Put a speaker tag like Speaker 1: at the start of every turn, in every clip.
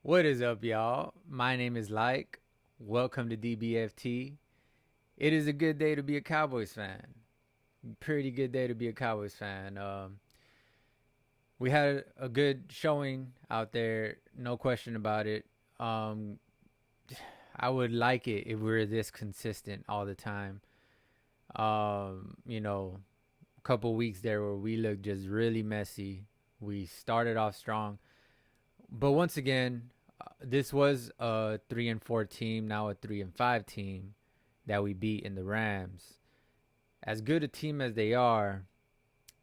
Speaker 1: What is up, y'all? My name is Like. Welcome to DBFT. It is a good day to be a Cowboys fan. Pretty good day to be a Cowboys fan. We had a good showing out there, no question about it. Um, I would like it if we were this consistent all the time. A couple weeks there where we looked just really messy. We started off strong, but once again, this was a 3-4 team, now a 3-5 team that we beat in the Rams. As good a team as they are,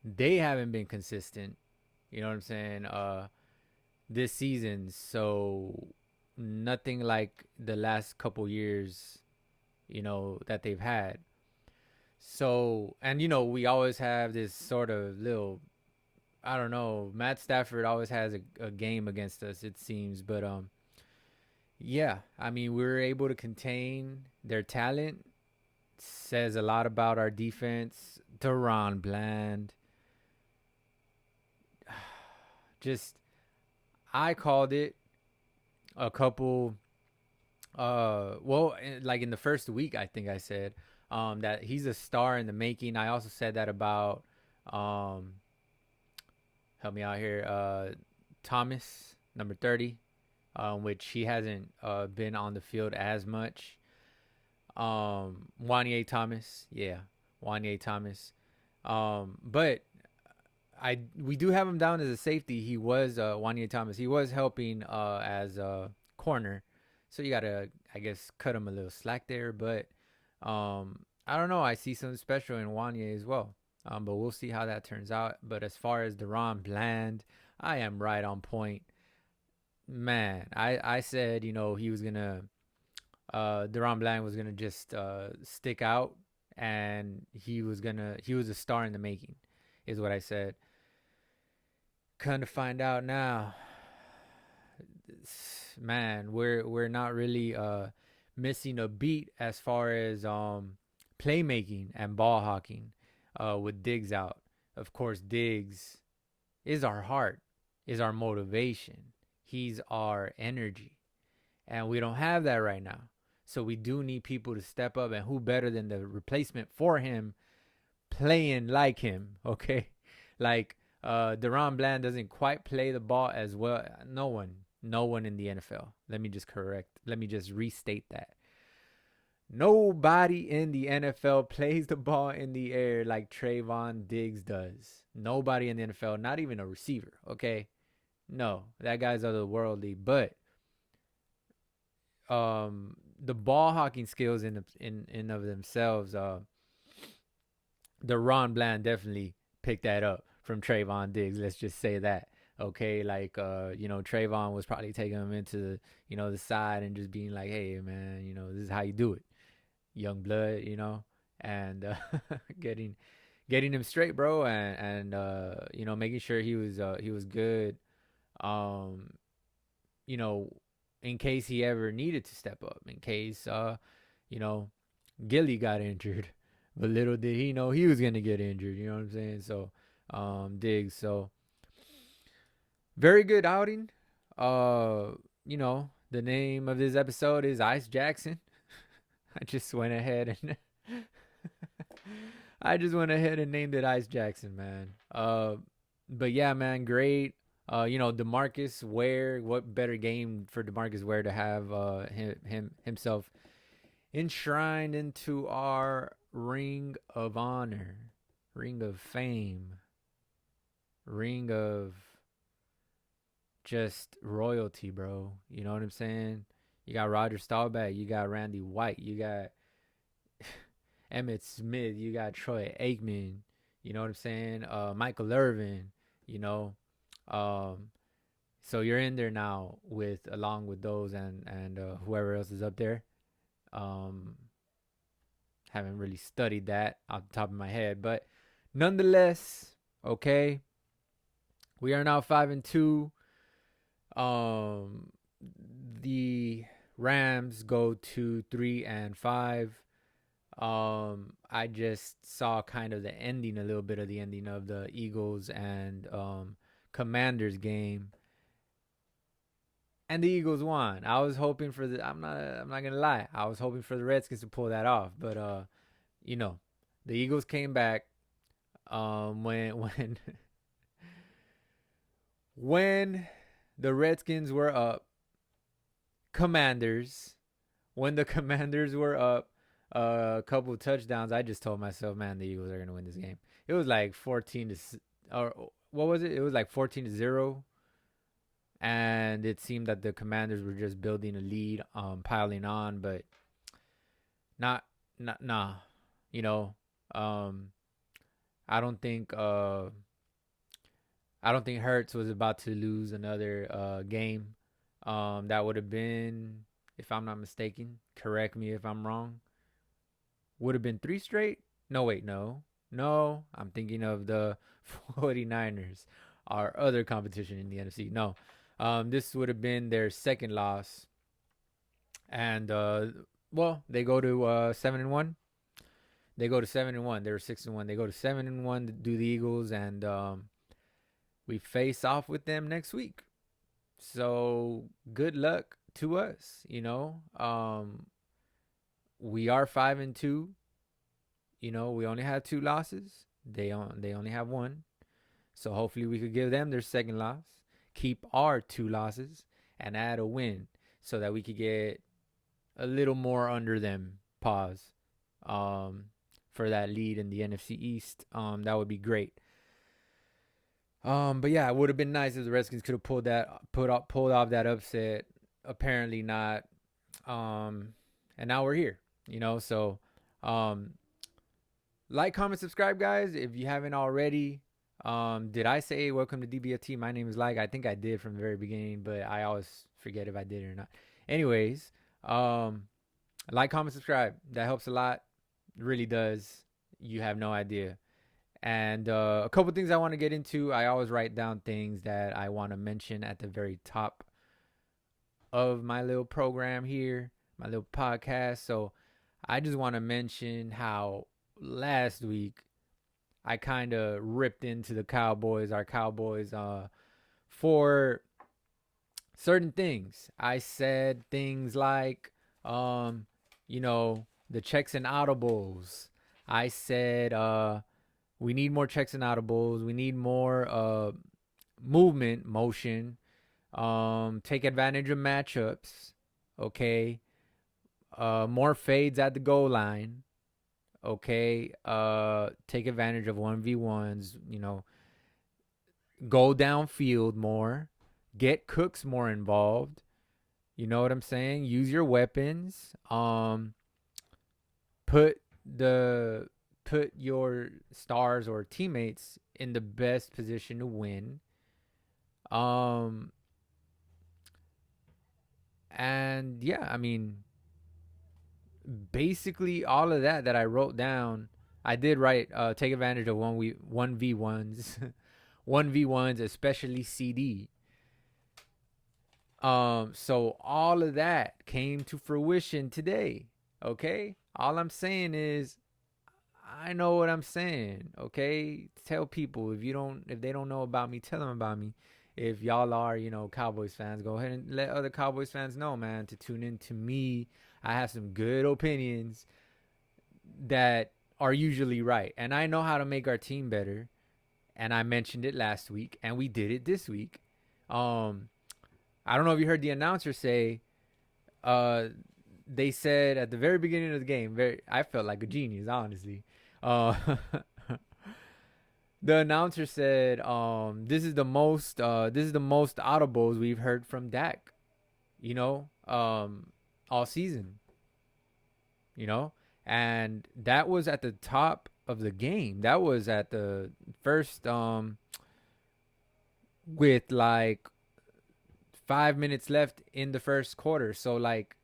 Speaker 1: they haven't been consistent. You know what I'm saying? This season, so nothing like the last couple years, that they've had. So, and we always have this sort of little, I don't know, Matt Stafford always has a game against us, it seems, but yeah, I mean, we were able to contain their talent. Says a lot about our defense. Deron Bland. Just, I called it a couple, like in the first week, I think I said that he's a star in the making. I also said that about, um, help me out here, Thomas, number 30, which he hasn't been on the field as much. Wanye Thomas, yeah, Wanye Thomas. But I we do have him down as a safety. He was Wanye Thomas. He was helping as a corner, so you gotta, I guess, cut him a little slack there. But I don't know. I see something special in Wanye as well. But we'll see how that turns out. But as far as Deron Bland, I am right on point. Man, I said he was gonna Deron Bland was gonna just stick out, and he was a star in the making, is what I said. Kind of find out now, man, we're not really missing a beat as far as playmaking and ball hawking with Diggs out. Of course, Diggs is our heart, is our motivation. He's our energy, and we don't have that right now. So we do need people to step up, and who better than the replacement for him playing like him, okay? Like Deron Bland doesn't quite play the ball as well. No one in the NFL. Let me just restate that. Nobody in the NFL plays the ball in the air like Trayvon Diggs does. Nobody in the NFL, not even a receiver, okay? No, that guy's otherworldly, but the ball hawking skills in of themselves, the Ron Bland definitely picked that up from Trayvon Diggs. Let's just say that. Okay, like Trayvon was probably taking him into the side and just being like, "Hey, man, this is how you do it, young blood," and getting him straight, bro, and making sure he was good, um, you know, in case he ever needed to step up, in case you know, Gilly got injured, but little did he know he was gonna get injured. You know what I'm saying? So, Diggs. So, very good outing. The name of this episode is Ice Jackson. I just went ahead and I just went ahead and named it Ice Jackson, man. But yeah, man, great. Demarcus Ware. What better game for Demarcus Ware to have himself enshrined into our ring of honor, ring of fame, ring of just royalty, bro. You know what I'm saying? You got Roger Staubach, you got Randy White, you got Emmett Smith, you got Troy Aikman, you know what I'm saying? Michael Irvin, you know. Um, so you're in there now with along with those and whoever else is up there. Um, haven't really studied that off the top of my head, but nonetheless, okay. We are now 5-2. Um, the Rams go to 3-5. I just saw kind of the ending, a little bit of the ending of the Eagles and Commanders game. and the Eagles won. I was hoping for the. I'm not gonna lie. I was hoping for the Redskins to pull that off, but you know, the Eagles came back. When when the Redskins were up, Commanders. When the Commanders were up a couple touchdowns, I just told myself, man, the Eagles are gonna win this game. It was like 14 to, or what was it? It was like 14-0, and it seemed that the Commanders were just building a lead, piling on, but not, nah. You know, um, I don't think, I don't think Hurts was about to lose another game. That would have been, if I'm not mistaken, correct me if I'm wrong, would have been three straight. No, wait, no. I'm thinking of the 49ers, our other competition in the NFC. No, this would have been their second loss, and well, they go to 7-1. They go to 7-1. They were 6-1. They go to 7-1 to do the Eagles, and we face off with them next week. So good luck to us. We are 5-2. We only have two losses. They only have one. So hopefully we could give them their second loss, keep our two losses, and add a win so that we could get a little more under them. Pause. For that lead in the NFC East. That would be great. But yeah, it would have been nice if the Redskins could have pulled off that upset. Apparently not. And now we're here. So like, comment, subscribe, guys, if you haven't already. Did I say welcome to DBFT? My name is Like. I think I did from the very beginning, but I always forget if I did it or not. Anyways, like, comment, subscribe. That helps a lot. It really does. You have no idea. And a couple things I want to get into. I always write down things that I want to mention at the very top of my little program here, my little podcast. So I just want to mention how last week I kind of ripped into the Cowboys, our Cowboys, for certain things. I said things like, the checks and audibles. I said, we need more checks and audibles. We need more motion. Take advantage of matchups. Okay. More fades at the goal line. Okay. Take advantage of 1v1s. Go downfield more. Get Cooks more involved. You know what I'm saying? Use your weapons. Put your stars or teammates in the best position to win. And yeah, I mean, basically all of that I wrote down, I did write. Take advantage of 1v1s, 1v1s, especially CD. So all of that came to fruition today. Okay, all I'm saying is, I know what I'm saying. Okay, tell people if they don't know about me, tell them about me. If y'all are, Cowboys fans, go ahead and let other Cowboys fans know, man, to tune in to me. I have some good opinions that are usually right, and I know how to make our team better. And I mentioned it last week, and we did it this week. I don't know if you heard the announcer say, they said at the very beginning of the game, I felt like a genius, honestly. Uh, the announcer said, this is the most audibles we've heard from Dak, all season, and that was at the top of the game. That was at the first, with like 5 minutes left in the first quarter. So like,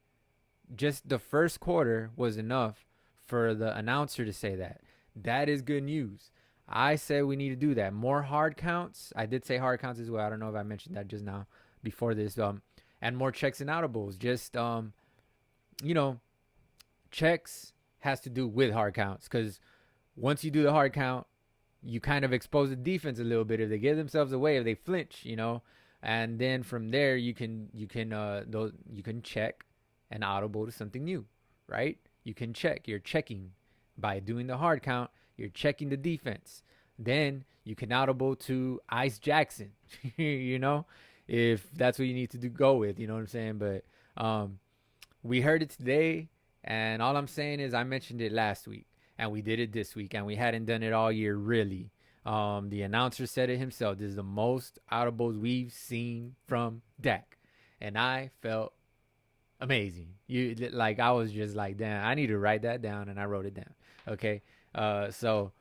Speaker 1: just the first quarter was enough for the announcer to say that. That is good news. I said we need to do that. More hard counts. I did say hard counts as well. I don't know if I mentioned that just now before this. And more checks and outables. Just checks has to do with hard counts, because once you do the hard count, you kind of expose the defense a little bit. If they give themselves away, if they flinch, And then from there you can check an audible to something new, right? You can check. You're checking by doing the hard count. You're checking the defense. Then you can audible to Ice Jackson, you know, if that's what you need to do, go with. You know what I'm saying? But we heard it today, and all I'm saying is I mentioned it last week, and we did it this week, and we hadn't done it all year really. The announcer said it himself. This is the most audibles we've seen from Dak, and I felt amazing. I was just like, damn, I need to write that down, and I wrote it down. Okay, so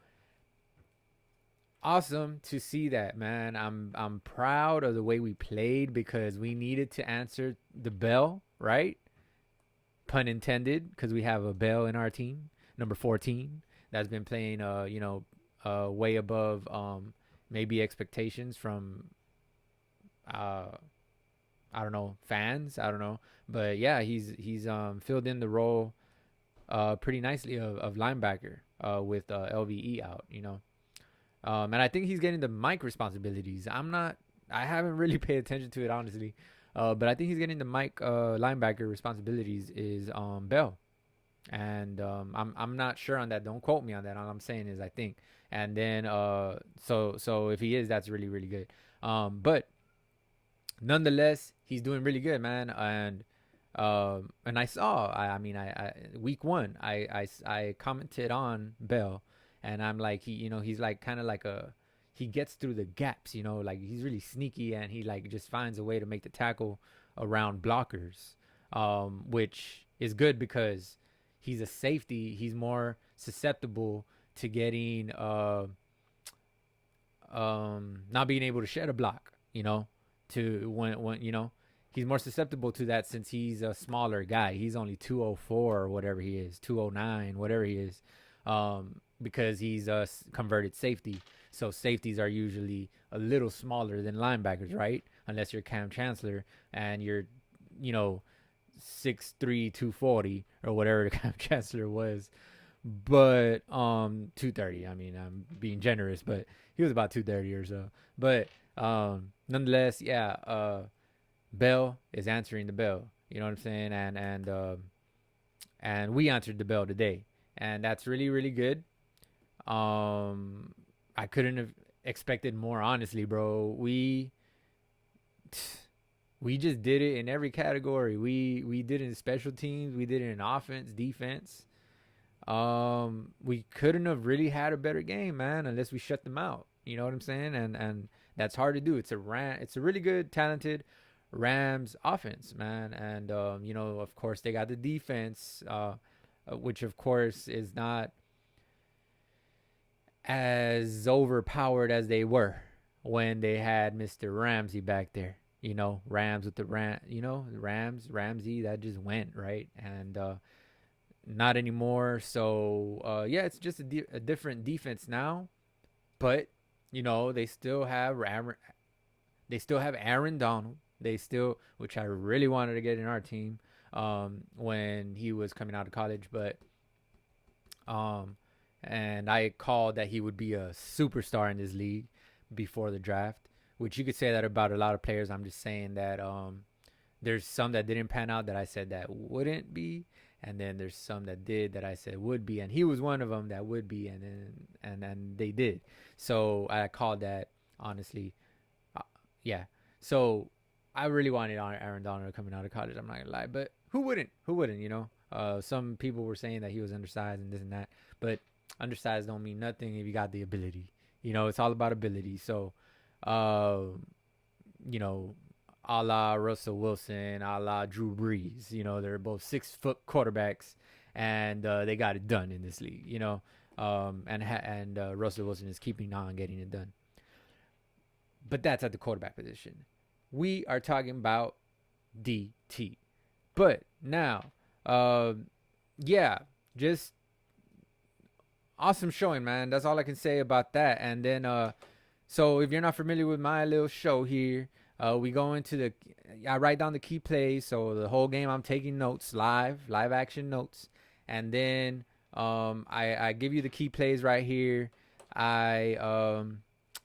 Speaker 1: awesome to see that, man. I'm proud of the way we played because we needed to answer the bell, right? Pun intended, because we have a bell in our team, number 14, that's been playing, way above maybe expectations from uh, I don't know, fans. I don't know, but yeah, he's filled in the role pretty nicely of linebacker with LVE out. And I think he's getting the mic responsibilities. I haven't really paid attention to it honestly, but I think he's getting the mic linebacker responsibilities is Bell, and I'm not sure on that. Don't quote me on that. All I'm saying is I think, and then so if he is, that's really really good. But nonetheless, he's doing really good, man. And I saw, I week one, I commented on Bell, and I'm like, he's like kind of like he gets through the gaps, like he's really sneaky, and he like just finds a way to make the tackle around blockers, which is good because he's a safety. He's more susceptible to getting not being able to shed a block, to when he's more susceptible to that since he's a smaller guy. He's only 204 or whatever he is, 209, whatever he is, because he's a converted safety. So safeties are usually a little smaller than linebackers, right? Unless you're Cam Chancellor and you're, 6'3", 240 or whatever the Cam Chancellor was. But 230. I mean, I'm being generous, but he was about 230 or so. But nonetheless, yeah, Bell is answering the bell. You know what I'm saying? And we answered the bell today, and that's really really good. I couldn't have expected more, honestly, bro. We just did it in every category. We did it in special teams. We did it in offense, defense. We couldn't have really had a better game, man, unless we shut them out. You know what I'm saying? And that's hard to do. It's a really good, talented Rams offense, man. And of course they got the defense, which of course is not as overpowered as they were when they had Mr. Ramsey back there. Rams with the Ramsey, that just went, right? And not anymore. So yeah, it's just a different defense now. But they still have Aaron Donald. Which I really wanted to get in our team when he was coming out of college, but and I called that he would be a superstar in this league before the draft, which you could say that about a lot of players. I'm just saying that there's some that didn't pan out that I said that wouldn't be, and then there's some that did that I said would be, and he was one of them that would be, and then they did. So I called that honestly, yeah. So I really wanted Aaron Donald coming out of college. I'm not gonna lie, but who wouldn't? Who wouldn't? Some people were saying that he was undersized and this and that, but undersized don't mean nothing if you got the ability. It's all about ability. So, a la Russell Wilson, a la Drew Brees. They're both 6-foot quarterbacks, and they got it done in this league. And Russell Wilson is keeping on getting it done. But that's at the quarterback position. We are talking about DT. But now, yeah, just awesome showing, man. That's all I can say about that. And then, so if you're not familiar with my little show here, we go into I write down the key plays. So the whole game I'm taking notes, live action notes. And then I give you the key plays right here. I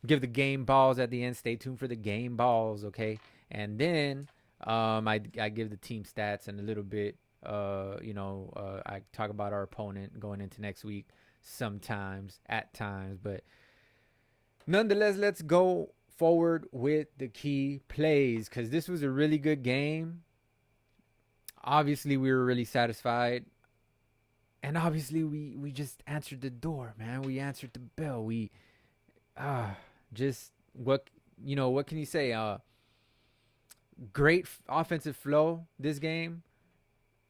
Speaker 1: give the game balls at the end. Stay tuned for the game balls, okay? And then I give the team stats and a little bit. I talk about our opponent going into next week. Sometimes, at times, but nonetheless, let's go forward with the key plays because this was a really good game. Obviously, we were really satisfied. And obviously, we just answered the door, man. We answered the bell. We just what can you say? Great offensive flow this game.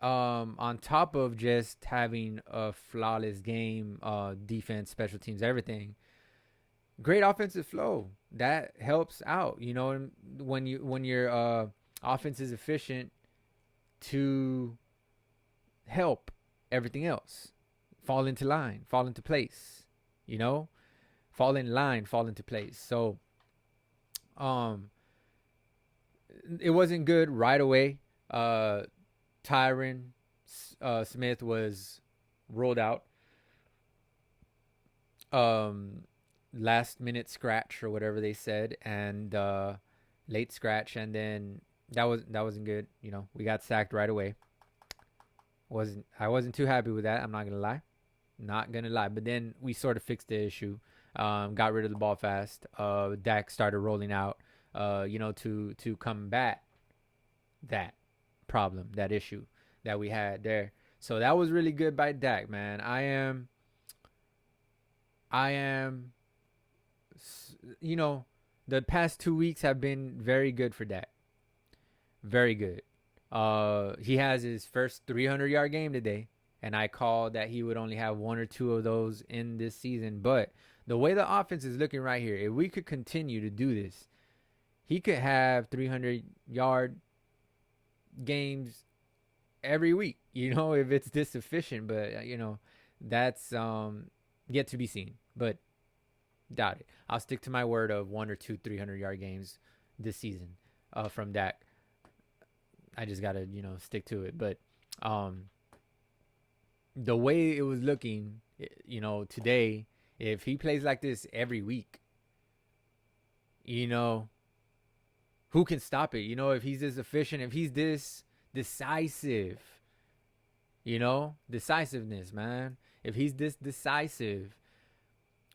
Speaker 1: On top of just having a flawless game, defense, special teams, everything. Great offensive flow that helps out. When your offense is efficient to help everything else fall into line, fall into place. Fall in line, fall into place. So, it wasn't good right away. Tyron Smith was rolled out. Last minute scratch or whatever they said, and late scratch, and then that wasn't good. We got sacked right away. I wasn't too happy with that. I'm not gonna lie. But then we sort of fixed the issue. Got rid of the ball fast. Dak started rolling out. To combat that problem, that issue that we had there. So that was really good by Dak, man. I am. The past 2 weeks have been very good for Dak. Very good. He has his first 300-yard game today, and I called that he would only have one or two of those in this season. But the way the offense is looking right here, if we could continue to do this, he could have 300-yard games every week, if it's this efficient. But, that's yet to be seen. But doubt it. I'll stick to my word of one or two 300-yard games this season from Dak. I just got to, stick to it. But the way it was looking, today, if he plays like this every week, who can stop it? If he's this efficient, if he's this decisive, decisiveness, man. If he's this decisive,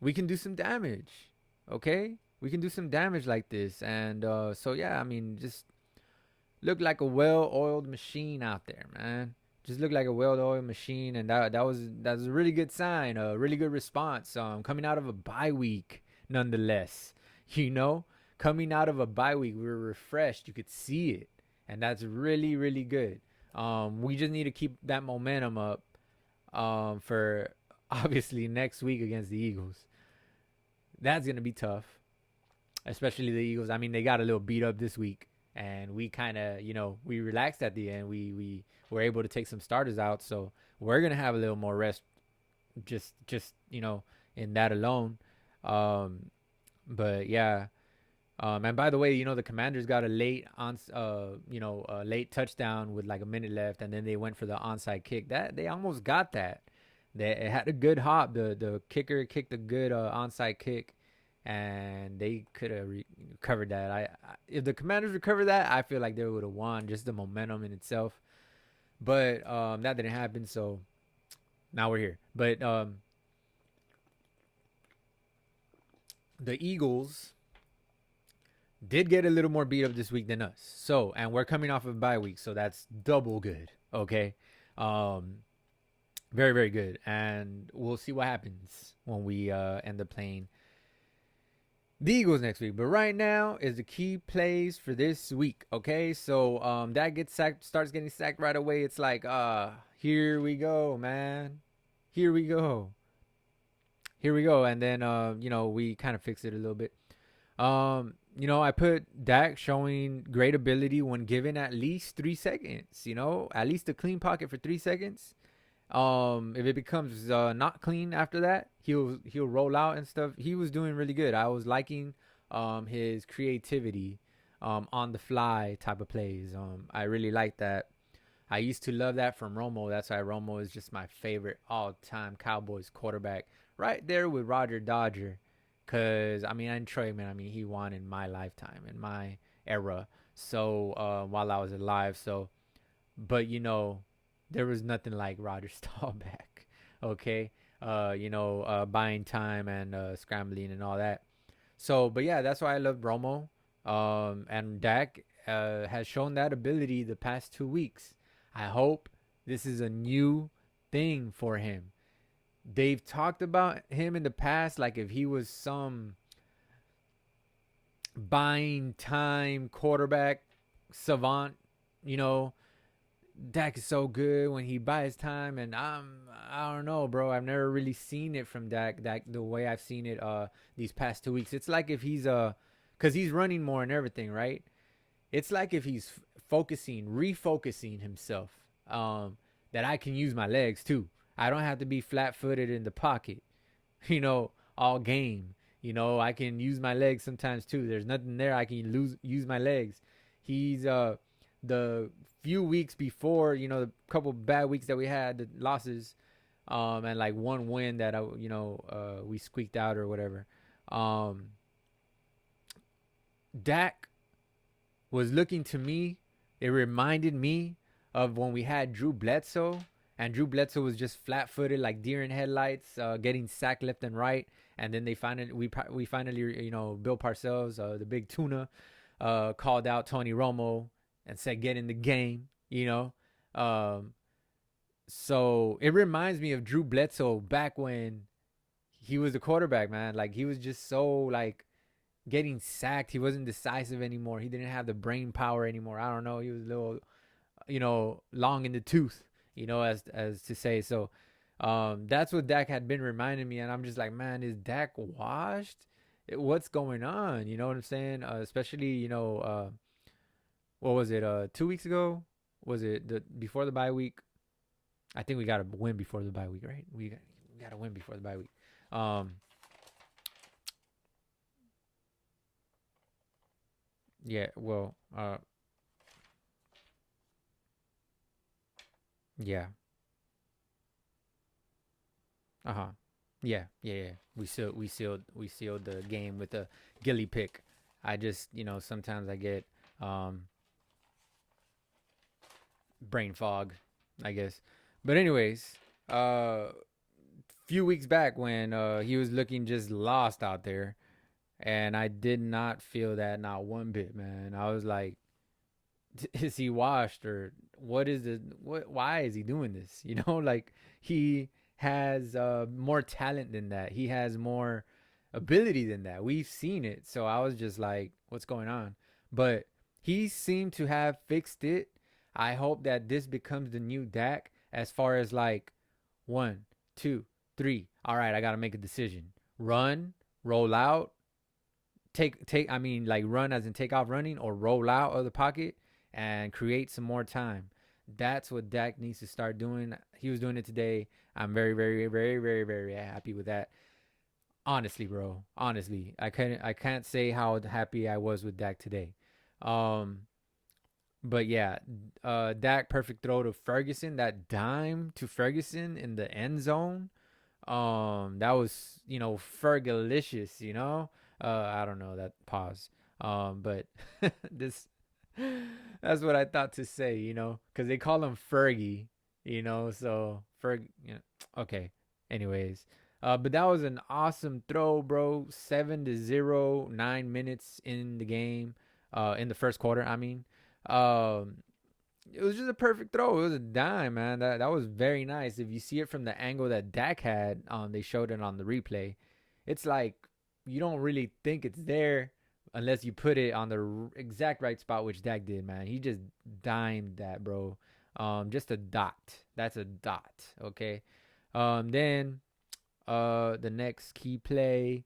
Speaker 1: we can do some damage, okay? We can do some damage like this. And so, yeah, just look like a well-oiled machine out there, man. Just look like a well-oiled machine, and that was a really good sign, a really good response. Coming out of a bye week, nonetheless, coming out of a bye week, we were refreshed. You could see it, and that's really, really good. We just need to keep that momentum up for obviously next week against the Eagles. That's gonna be tough, especially the Eagles. They got a little beat up this week. And we kind of, we relaxed at the end. We were able to take some starters out. So we're going to have a little more rest just in that alone. But, yeah. And by the way, the Commanders got a late late touchdown with like a minute left. And then they went for the onside kick. They almost got that. It had a good hop. The kicker kicked a good onside kick. And they could have recovered that. If the Commanders recovered that, I feel like they would have won, just the momentum in itself. But that didn't happen, so now we're here. But the Eagles did get a little more beat up this week than us. So, and we're coming off of a bye week, so that's double good. Okay, very, very good. And we'll see what happens when we end up playing the Eagles next week. But right now is the key plays for this week. Okay, so that gets sacked, starts getting sacked right away. It's like, here we go, man. Here we go. And then we kind of fix it a little bit. I put Dak showing great ability when given at least 3 seconds. At least a clean pocket for 3 seconds. If it becomes not clean after that, he'll roll out and stuff. He was doing really good. I was liking his creativity on the fly type of plays. I really like that. I used to love that from Romo. That's why Romo is just my favorite all-time Cowboys quarterback. Right there with Roger Dodger, Cause I mean, and Troy, man, I mean, he won in my lifetime, in my era. So while I was alive, so but there was nothing like Roger Staubach. Okay, buying time and scrambling and all that. So, but yeah, that's why I love Romo. And Dak has shown that ability the past 2 weeks. I hope this is a new thing for him. They've talked about him in the past, like if he was some buying time quarterback savant, you know, Dak is so good when he buys time, and I don't know, bro. I've never really seen it from Dak. Dak the way I've seen it these past 2 weeks. It's like if he's cause he's running more and everything, right? It's like if he's refocusing himself. That I can use my legs too. I don't have to be flat footed in the pocket, all game. I can use my legs sometimes too. There's nothing there. I can use my legs. He's the few weeks before, the couple bad weeks that we had, the losses, and like one win that we squeaked out or whatever. Dak was looking to me. It reminded me of when we had Drew Bledsoe, and Drew Bledsoe was just flat-footed like deer in headlights, getting sacked left and right. And then we finally Bill Parcells, the big tuna, called out Tony Romo and said, "Get in the game," Um, so it reminds me of Drew Bledsoe back when he was the quarterback, man. Like he was just so like getting sacked. He wasn't decisive anymore. He didn't have the brain power anymore. I don't know. He was a little, long in the tooth, as to say. So that's what Dak had been reminding me, and I'm just like, man, is Dak washed? What's going on? You know what I'm saying? Especially, what was it? 2 weeks ago? Was it before the bye week? I think we got to win before the bye week, right? We got to win before the bye week. Yeah. Well. Yeah. Uh huh. Yeah. Yeah. Yeah. We sealed the game with a gilly pick. I just sometimes I get um brain fog, I guess. But anyways, few weeks back when he was looking just lost out there, and I did not feel that, not one bit, man. I was like, is he washed, or what is it? Why is he doing this? Like he has more talent than that. He has more ability than that. We've seen it. So I was just like, what's going on? But he seemed to have fixed it. I hope that this becomes the new Dak, as far as like 1, 2, 3. All right, I got to make a decision. Run, roll out, take I mean, like, run as in take off running, or roll out of the pocket and create some more time. That's what Dak needs to start doing. He was doing it today. I'm very, very, very, very, very happy with that. Honestly, bro. Honestly, I can't say how happy I was with Dak today. Um, but yeah, Dak perfect throw to Ferguson, that dime to Ferguson in the end zone. That was, Fergalicious, I don't know that pause. But this that's what I thought to say, because they call him Fergie, so Ferg, okay. Anyways, but that was an awesome throw, bro. 7-0, 9 minutes in the game, in the first quarter. I mean, um, it was just a perfect throw. It was a dime, man. That was very nice. If you see it from the angle that Dak had, they showed it on the replay. It's like you don't really think it's there unless you put it on the exact right spot, which Dak did, man. He just dimed that, bro. Just a dot. That's a dot. Okay. Then the next key play.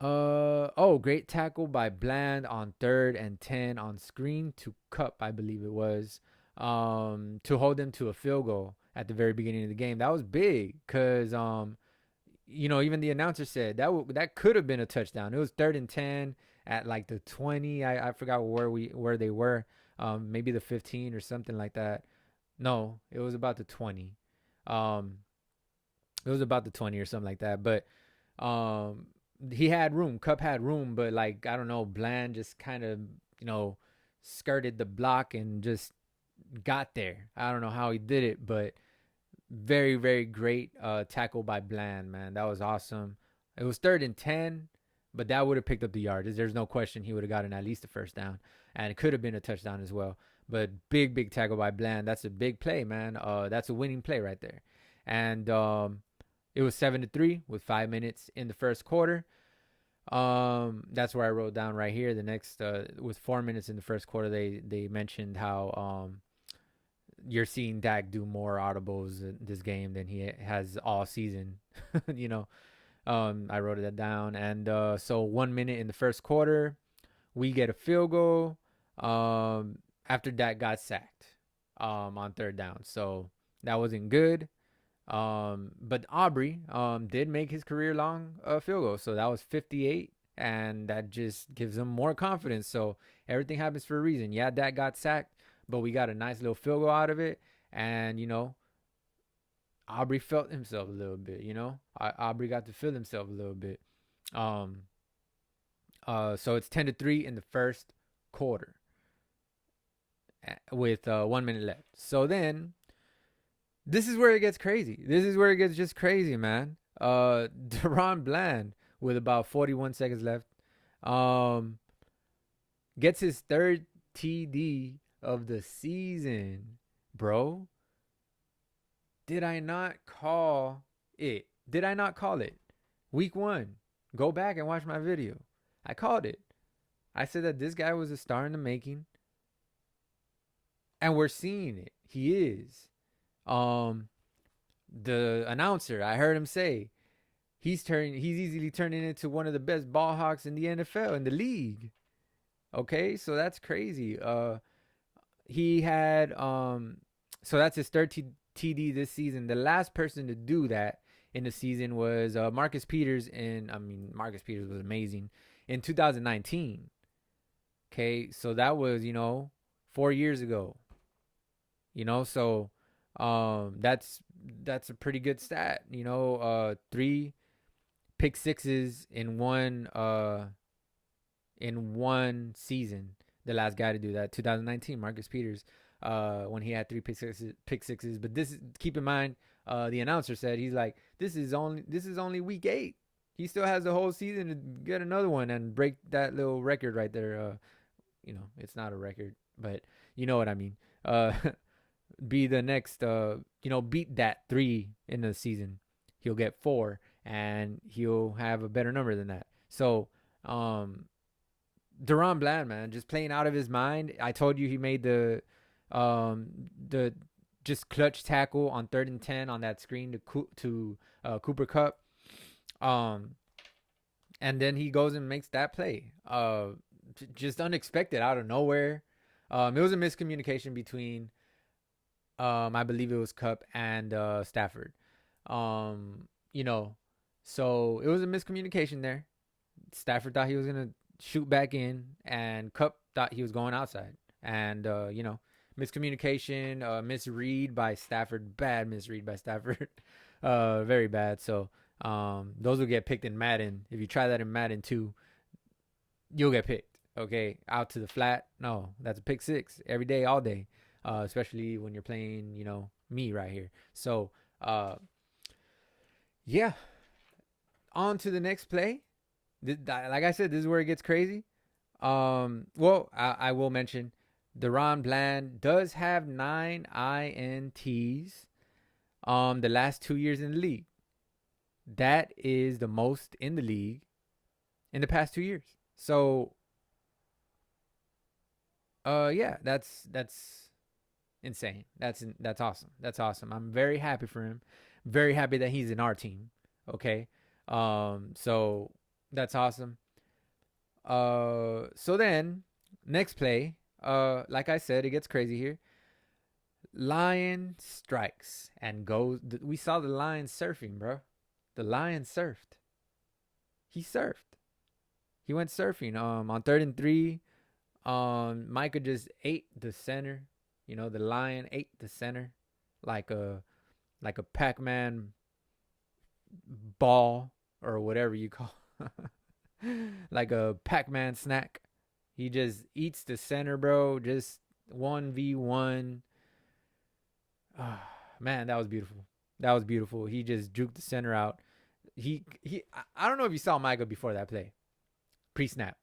Speaker 1: Great tackle by Bland on 3rd and 10 on screen to Cup, I believe it was, to hold them to a field goal at the very beginning of the game. That was big because even the announcer said that could have been a touchdown. It was 3rd and 10 at like the 20. I forgot where they were. Maybe the 15 or something like that. No, it was about the 20. It was about the 20 or something like that. But Um, he had room. Cup had room, but like I don't know, Bland just kind of you know skirted the block and just got there. I don't know how he did it, but very very great tackle by Bland, man. That was awesome. It was 3rd and 10, but that would have picked up the yardage. There's no question he would have gotten at least a first down, and it could have been a touchdown as well. But big tackle by Bland. That's a big play, man. That's a winning play right there. And it was 7-3 with 5 minutes in the first quarter. That's where I wrote down right here. The next with 4 minutes in the first quarter, they mentioned how you're seeing Dak do more audibles in this game than he has all season. you know, I wrote that down. And so 1 minute in the first quarter, we get a field goal after Dak got sacked on third down. So that wasn't good. But Aubrey did make his career long field goal. So that was 58. And that just gives him more confidence. So everything happens for a reason. Yeah, Dak got sacked, but we got a nice little field goal out of it. And, Aubrey felt himself a little bit, Aubrey got to feel himself a little bit. Um, so it's 10-3 in the first quarter with 1 minute left. So then this is where it gets crazy. This is where it gets just crazy, man. Deron Bland with about 41 seconds left gets his third TD of the season, bro. Did I not call it? Did I not call it? Week 1. Go back and watch my video. I called it. I said that this guy was a star in the making. And we're seeing it. He is. The announcer, I heard him say, he's easily turning into one of the best ball hawks in the NFL, in the league. Okay, so that's crazy. He had so that's his third TD this season. The last person to do that in the season was Marcus Peters, and Marcus Peters was amazing in 2019. Okay, so that was 4 years ago. So that's a pretty good stat. 3 pick sixes in one season. The last guy to do that, 2019, Marcus Peters, when he had 3 pick sixes. But keep in mind, the announcer said, he's like, this is only week 8. He still has the whole season to get another one and break that little record right there. It's not a record, but you know what I mean. Be the next, beat that 3 in the season. He'll get 4, and he'll have a better number than that. So, Deron Bland, man, just playing out of his mind. I told you he made the just clutch tackle on 3rd and 10 on that screen to Cooper Kupp. And then he goes and makes that play. Just unexpected out of nowhere. It was a miscommunication between, I believe it was Kupp and Stafford. So it was a miscommunication there. Stafford thought he was gonna shoot back in, and Kupp thought he was going outside. And miscommunication, misread by Stafford, bad misread by Stafford, very bad. So those will get picked in Madden. If you try that in Madden 2, you'll get picked. Okay, out to the flat. No, that's a pick 6 every day, all day. Especially when you're playing, me right here. So, yeah. On to the next play. Like I said, this is where it gets crazy. Well, I will mention Deron Bland does have 9 INTs the last 2 years in the league. That is the most in the league in the past 2 years. So, yeah, that's insane. That's awesome. That's awesome. I'm very happy for him. Very happy that he's in our team. Okay. So that's awesome. So then next play, like I said, it gets crazy here. Lion strikes and goes. We saw the lion surfing, bro. The lion surfed. He surfed. He went surfing. On 3rd and 3, Micah just ate the center. The lion ate the center like a Pac-Man ball or whatever you call like a Pac-Man snack. He just eats the center, bro. Just 1v1. Man, that was beautiful. That was beautiful. He just juked the center out. I don't know if you saw Michael before that play. Pre-snap.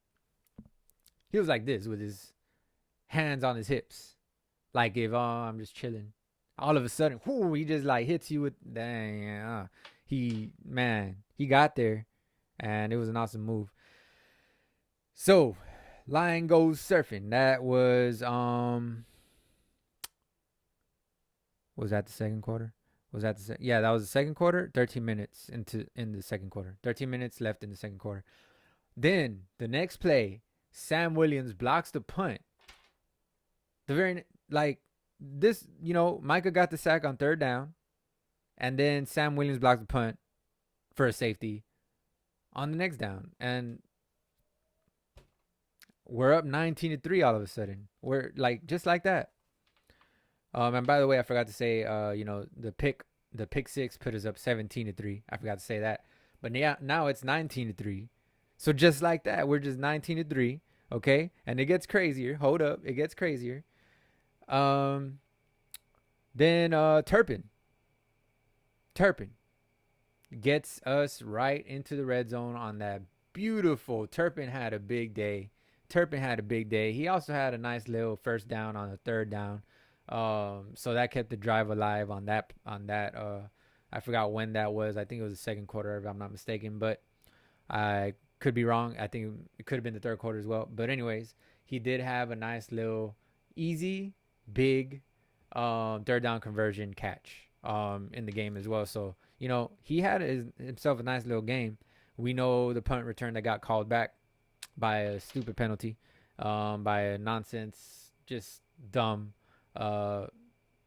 Speaker 1: He was like this with his hands on his hips. Like if I'm just chilling. All of a sudden, whoo, he just like hits you with dang. He got there, and it was an awesome move. So, Lion goes surfing. That was that the second quarter? Yeah, that was the second quarter. 13 minutes in the second quarter. 13 minutes left in the second quarter. Then the next play, Sam Williams blocks the punt. The very like this, Micah got the sack on third down, and then Sam Williams blocked the punt for a safety on the next down, and we're up 19-3 all of a sudden. We're like just like that. And by the way, I forgot to say, the pick six put us up 17-3. I forgot to say that, but now it's 19-3. So just like that, we're just 19-3. Okay, and it gets crazier. Hold up, it gets crazier. Then Turpin gets us right into the red zone on that beautiful. Turpin had a big day. He also had a nice little first down on the third down. So that kept the drive alive on that. I forgot when that was. I think it was the second quarter, if I'm not mistaken, but I could be wrong. I think it could have been the third quarter as well. But anyways, he did have a nice little easy, big third down conversion catch in the game as well. So, he had himself a nice little game. We know the punt return that got called back by a stupid penalty, by a nonsense, just dumb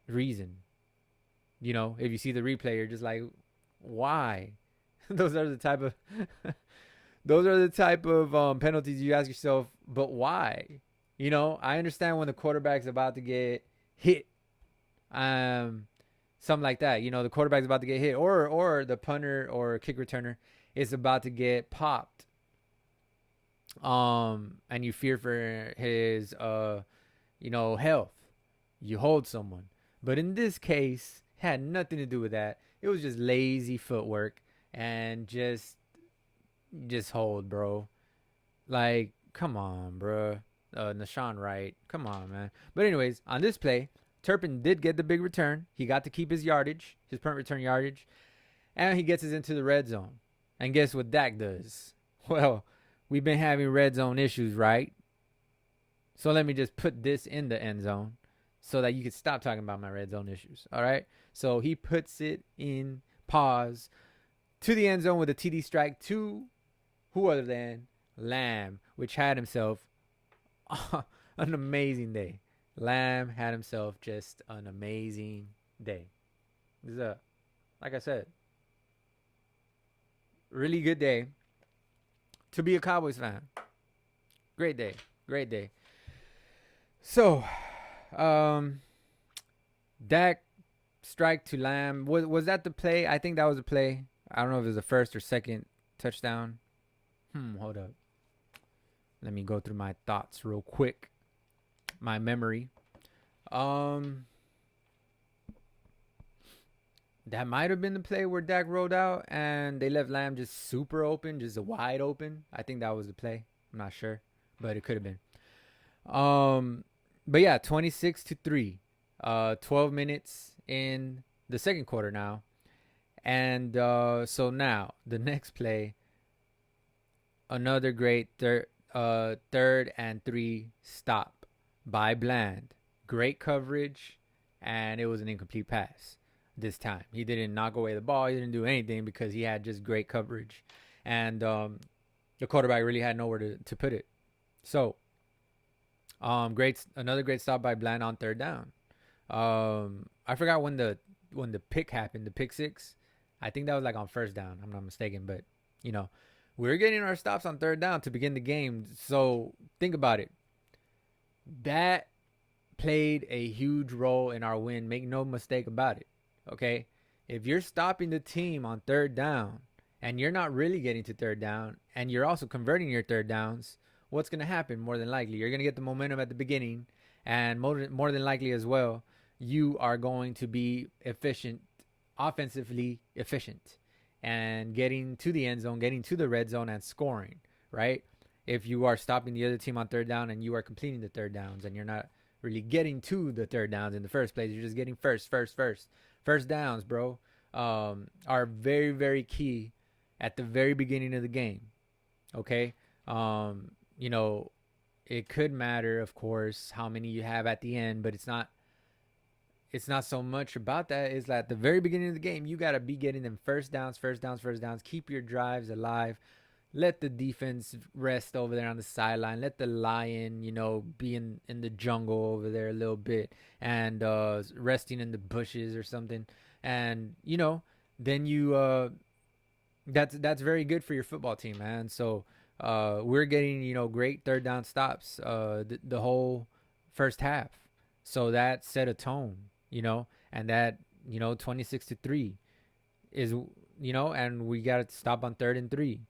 Speaker 1: reason. If you see the replay, you're just like, why? those are the type of penalties you ask yourself, but why? I understand when the quarterback's about to get hit, something like that. The quarterback's about to get hit, or the punter or kick returner is about to get popped. And you fear for his health. You hold someone. But in this case, had nothing to do with that. It was just lazy footwork and just hold, bro. Like, come on, bro. Nashawn Wright. Come on, man. But anyways, on this play, Turpin did get the big return. He got to keep his yardage, his punt return yardage, and he gets us into the red zone. And guess what Dak does? Well, we've been having red zone issues, right? So let me just put this in the end zone so that you can stop talking about my red zone issues. All right? So he puts it in pause to the end zone with a TD strike to who other than Lamb, which had himself an amazing day. Lamb had himself just an amazing day. This is like I said, really good day to be a Cowboys fan. Great day. So, Dak strike to Lamb. Was that the play? I think that was the play. I don't know if it was the first or second touchdown. Hold up. Let me go through my thoughts real quick. My memory. That might have been the play where Dak rolled out and they left Lamb just super open, just wide open. I think that was the play. I'm not sure, but it could have been. But yeah, 26-3. 12 minutes in the second quarter now. And so now the next play, another great third and 3 stop by Bland. Great coverage, and it was an incomplete pass this time. He didn't knock away the ball. He didn't do anything because he had just great coverage. And the quarterback really had nowhere to put it. So, another great stop by Bland on third down. I forgot when the pick happened, the pick six. I think that was like on first down. I'm not mistaken, but we were getting our stops on third down to begin the game. So think about it. That played a huge role in our win. Make no mistake about it. Okay, if you're stopping the team on third down and you're not really getting to third down, and you're also converting your third downs, what's going to happen? More than likely, you're going to get the momentum at the beginning, and more than likely as well, you are going to be efficient, offensively efficient, and getting to the end zone, getting to the red zone, and scoring, right? If you are stopping the other team on third down and you are completing the third downs and you're not really getting to the third downs in the first place, you're just getting first downs, bro, are very, very key at the very beginning of the game. Okay. You know, it could matter, of course, how many you have at the end, but it's not so much about that. It's at the very beginning of the game, you gotta be getting them first downs, first downs. Keep your drives alive. Let the defense rest over there on the sideline. Let the lion, be in the jungle over there a little bit and resting in the bushes or something. And then that's very good for your football team, man. So we're getting great third down stops the whole first half. So that set a tone, and that 26-3 is and we got to stop on 3rd and 3.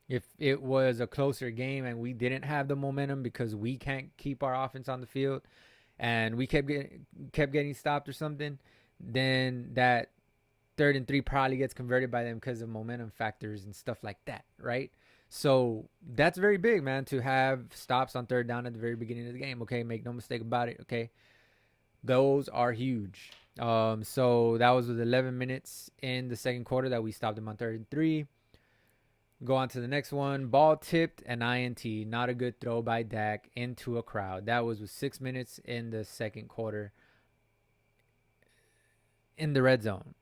Speaker 1: If it was a closer game and we didn't have the momentum because we can't keep our offense on the field and we kept getting stopped or something, then that 3rd and 3 probably gets converted by them because of momentum factors and stuff like that, right? So that's very big, man, to have stops on third down at the very beginning of the game. Okay, make no mistake about it. Okay, those are huge. So that was with 11 minutes in the second quarter that we stopped them on 3rd and 3. Go on to the next one. Ball tipped and INT. Not a good throw by Dak into a crowd. That was with 6 minutes in the second quarter in the red zone.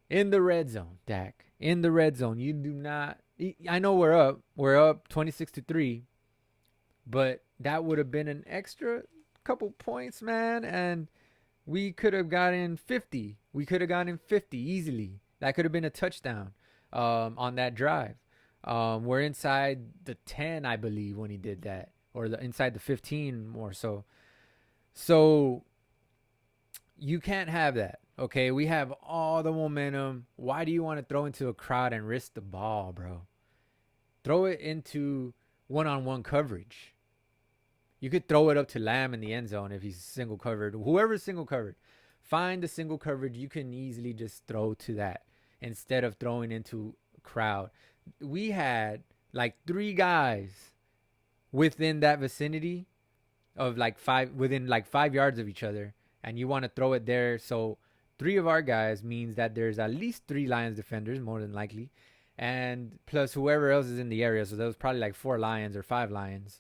Speaker 1: In the red zone, Dak. In the red zone. You do not. I know we're up. We're up 26-3. But that would have been an extra couple points, man. And we could have gotten 50. We could have gotten 50 easily. That could have been a touchdown. On that drive. We're inside the 10, I believe, when he did that, or inside the 15 more so. So you can't have that. Okay, we have all the momentum. Why do you want to throw into a crowd and risk the ball, bro? Throw it into one-on-one coverage. You could throw it up to Lamb in the end zone if he's single covered. Whoever's single covered, find the single coverage. You can easily just throw to that instead of throwing into a crowd. We had like 3 guys within that vicinity of within 5 yards of each other, and you want to throw it there. So 3 of our guys means that there's at least 3 Lions defenders, more than likely, and plus whoever else is in the area. So there was probably like 4 Lions or 5 Lions,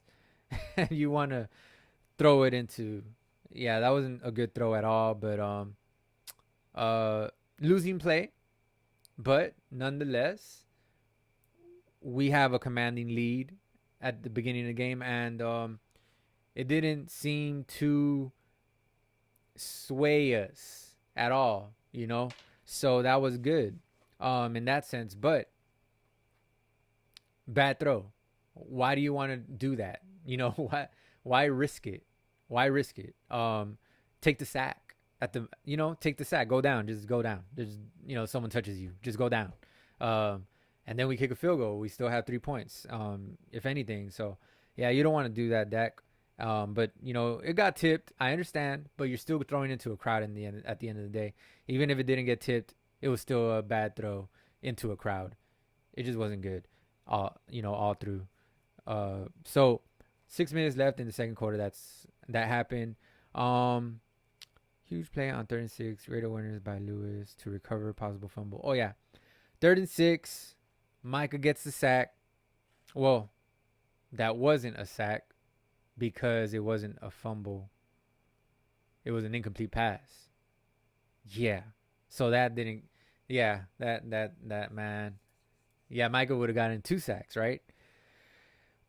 Speaker 1: and you want to throw it into. Yeah, that wasn't a good throw at all, but losing play. But nonetheless, we have a commanding lead at the beginning of the game, and it didn't seem to sway us at all, So that was good in that sense. But bad throw. Why do you want to do that? Why risk it? Why risk it? Take the sack. Take the sack, go down, just go down. Just, someone touches you, just go down. And then we kick a field goal. We still have 3 points, if anything. So, yeah, you don't want to do that, Dak. But, it got tipped. I understand, but you're still throwing into a crowd at the end of the day. Even if it didn't get tipped, it was still a bad throw into a crowd. It just wasn't good, all through. So 6 minutes left in the second quarter. That happened. Huge play on 3rd and 6. Great awareness by Lewis to recover possible fumble. Oh, yeah. 3rd and 6. Micah gets the sack. Well, that wasn't a sack because it wasn't a fumble. It was an incomplete pass. Yeah. So that didn't. Yeah, that man. Yeah, Micah would have gotten 2 sacks, right?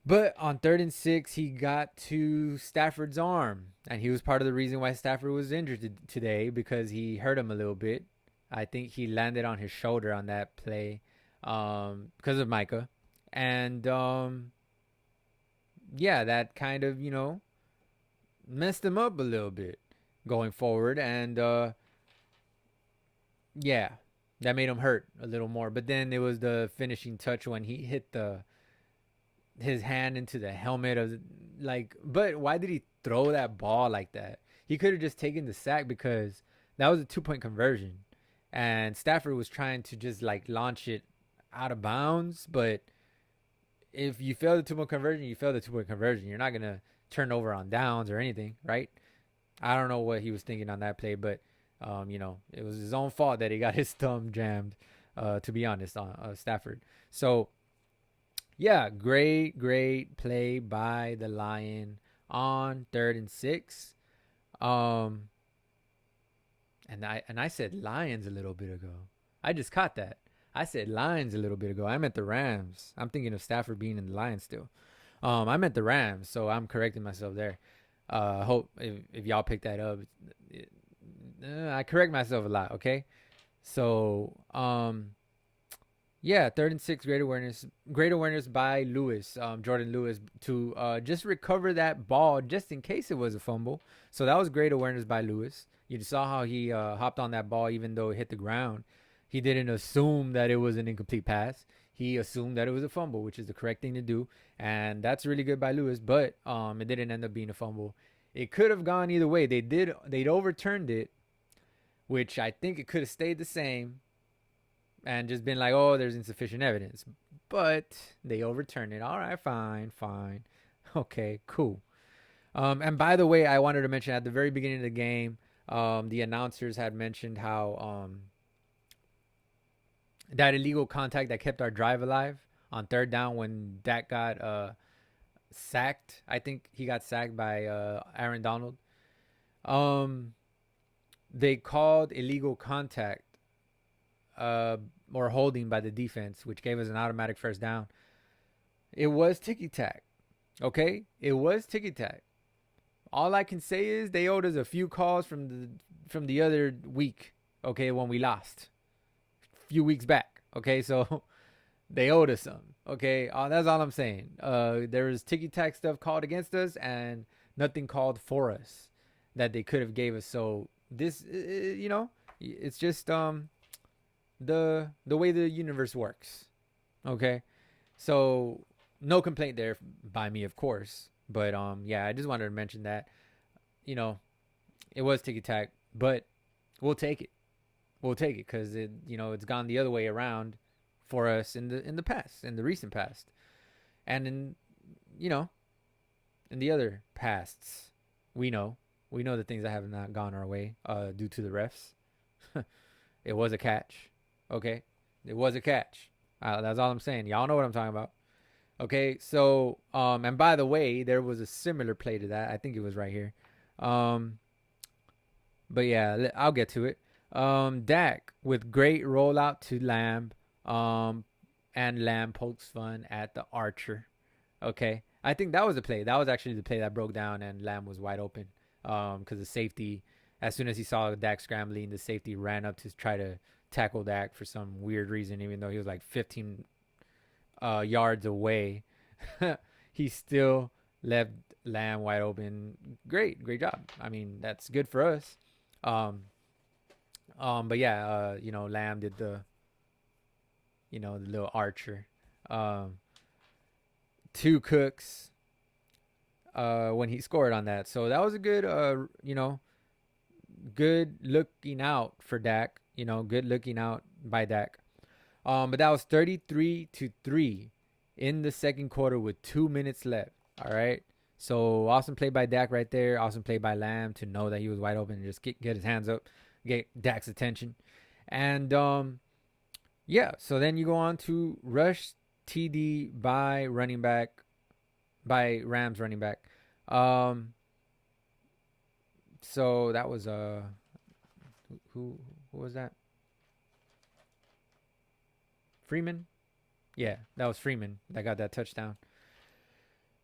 Speaker 1: But on 3rd and 6, he got to Stafford's arm. And he was part of the reason why Stafford was injured today, because he hurt him a little bit. I think he landed on his shoulder on that play because of Micah. And, yeah, that kind of, messed him up a little bit going forward. And, yeah, That made him hurt a little more. But then it was the finishing touch when he hit the his hand into the helmet of like. But why did he throw that ball like that? He could have just taken the sack because that was a 2 point conversion, and Stafford was trying to just like launch it out of bounds. But if you fail the 2 point conversion, you fail the 2 point conversion. You're not gonna turn over on downs or anything, right? I don't know what he was thinking on that play, but it was his own fault that he got his thumb jammed. To be honest, on Stafford. So yeah, great play by the Lion on 3rd and 6. Um, and I said Lions a little bit ago. I just caught that. I said Lions a little bit ago. I meant the Rams. I'm thinking of Stafford being in the Lions still. I meant the Rams, so I'm correcting myself there. Hope if y'all pick that up, I correct myself a lot. Okay, so yeah, 3rd and 6, great awareness by Lewis, Jordan Lewis, to just recover that ball just in case it was a fumble. So that was great awareness by Lewis. You saw how he hopped on that ball even though it hit the ground. He didn't assume that it was an incomplete pass. He assumed that it was a fumble, which is the correct thing to do, and that's really good by Lewis. But it didn't end up being a fumble. It could have gone either way. They'd overturned it, which I think it could have stayed the same and just been like, oh, there's insufficient evidence. But they overturned it. All right, fine. Okay, cool. And by the way, I wanted to mention at the very beginning of the game, the announcers had mentioned how that illegal contact that kept our drive alive on 3rd down when Dak got sacked. I think he got sacked by Aaron Donald. Um, they called illegal contact uh, or holding by the defense, which gave us an automatic 1st down. It was ticky tack. Okay, it was ticky tack. All I can say is they owed us a few calls from the other week. Okay, when we lost a few weeks back. Okay, so they owed us some. Okay, that's all I'm saying. There was ticky tack stuff called against us and nothing called for us that they could have gave us. So this, it's just the way the universe works. Okay, so no complaint there by me, of course. But yeah, I just wanted to mention that you know it was ticky tack, but we'll take it. We'll take it because it's gone the other way around for us in the past, in the recent past, and you know in the other pasts. We know the things that have not gone our way due to the refs. It was a catch. Okay, it was a catch. That's all I'm saying. Y'all know what I'm talking about. Okay, so and by the way, there was a similar play to that. I think it was right here. Um, but yeah, I'll get to it. Dak with great rollout to Lamb. And Lamb pokes fun at the Archer. Okay, I think that was the play. That was actually the play that broke down, and Lamb was wide open. Because the safety, as soon as he saw Dak scrambling, the safety ran up to try to tackle Dak for some weird reason, even though he was like 15 yards away. He still left Lamb wide open. Great job. I mean, that's good for us. Um, but yeah, Lamb did the little Archer. Um, two cooks when he scored on that. So that was a good, good looking out for Dak. Good looking out by Dak. But that was 33-3 in the second quarter with 2 minutes left. All right. So awesome play by Dak right there. Awesome play by Lamb to know that he was wide open and just get his hands up, get Dak's attention. And yeah, so then you go on to rush TD by Rams running back. So that was who was that? Freeman? Yeah, that was Freeman that got that touchdown.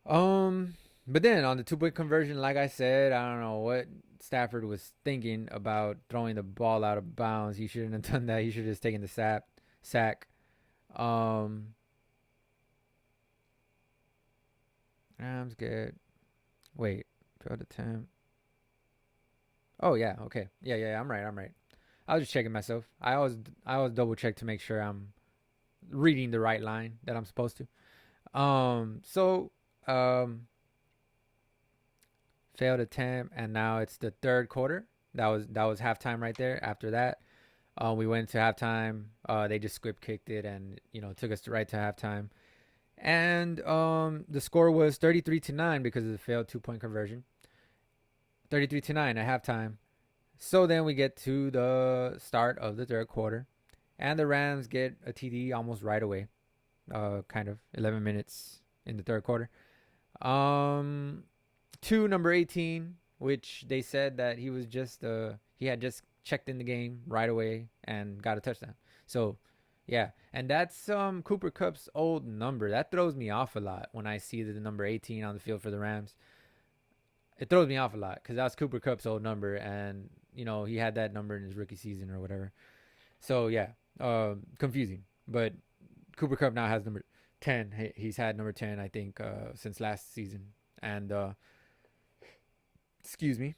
Speaker 1: But then on the 2 point conversion, like I said, I don't know what Stafford was thinking about throwing the ball out of bounds. He shouldn't have done that. He should have just taken the sack. Rams good. Wait, 12-10. Oh yeah, okay. Yeah, I'm right. I was just checking myself. I always double check to make sure I'm reading the right line that I'm supposed to. So um, failed attempt, and now it's the third quarter. That was halftime right there. After that, we went to halftime. They just squib kicked it, and took us right to halftime. And the score was 33-9 because of the failed 2 point conversion. 33-9 at halftime. So then we get to the start of the third quarter, and the Rams get a TD almost right away. Kind of 11 minutes in the third quarter. To number 18, which they said that he had just checked in the game right away and got a touchdown. So yeah, and that's Cooper Kupp's old number. That throws me off a lot when I see the number 18 on the field for the Rams. It throws me off a lot because that's Cooper Kupp's old number, and he had that number in his rookie season or whatever. So yeah, confusing. But Cooper Kupp now has number 10. He's had number 10, I think, since last season. And excuse me.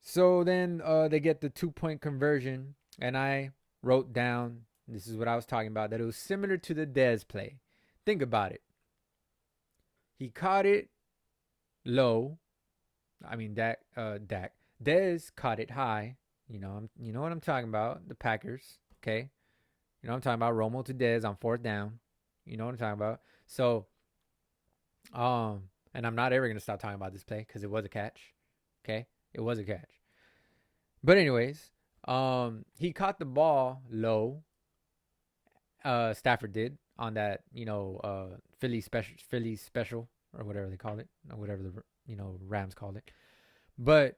Speaker 1: So then they get the 2 point conversion, and I wrote down, this is what I was talking about, that it was similar to the Dez play. Think about it. He caught it low. I mean, Dak. Dez caught it high. You know what I'm talking about. The Packers. Okay. You know what I'm talking about. Romo to Dez on fourth down. You know what I'm talking about. So, and I'm not ever gonna stop talking about this play because it was a catch. Okay, it was a catch. But anyways, he caught the ball low. Stafford did on that, Philly special or whatever they call it, or whatever the Rams called it. But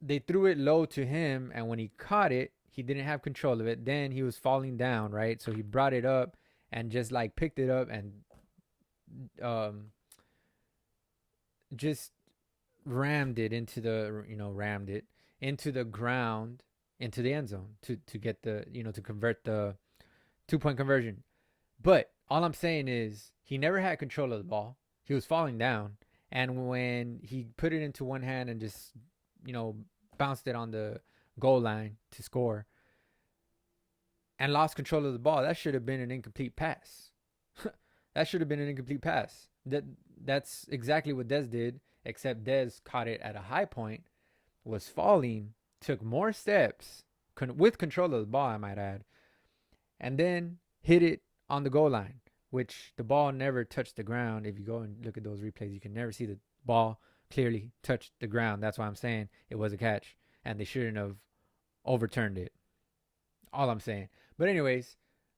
Speaker 1: they threw it low to him, and when he caught it, he didn't have control of it. Then he was falling down, right? So he brought it up and just like picked it up and just rammed it into the ground, into the end zone to get the to convert the 2 point conversion. But all I'm saying is he never had control of the ball. He was falling down, and when he put it into one hand and just bounced it on the goal line to score and lost control of the ball, that should have been an incomplete pass. That should have been an incomplete pass. That's exactly what Dez did, except Dez caught it at a high point, was falling, took more steps with control of the ball, I might add, and then hit it on the goal line, which the ball never touched the ground. If you go and look at those replays, you can never see the ball clearly touch the ground. That's why I'm saying it was a catch, and they shouldn't have overturned it. All I'm saying. But anyways,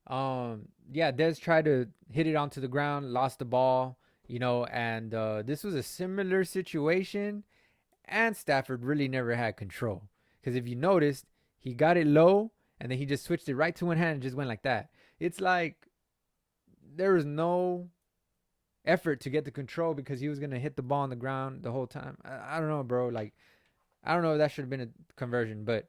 Speaker 1: Dez tried to hit it onto the ground, lost the ball, and this was a similar situation, and Stafford really never had control. Because if you noticed, he got it low, and then he just switched it right to one hand and just went like that. It's like there was no effort to get the control because he was going to hit the ball on the ground the whole time. I don't know, bro. Like, I don't know if that should have been a conversion, but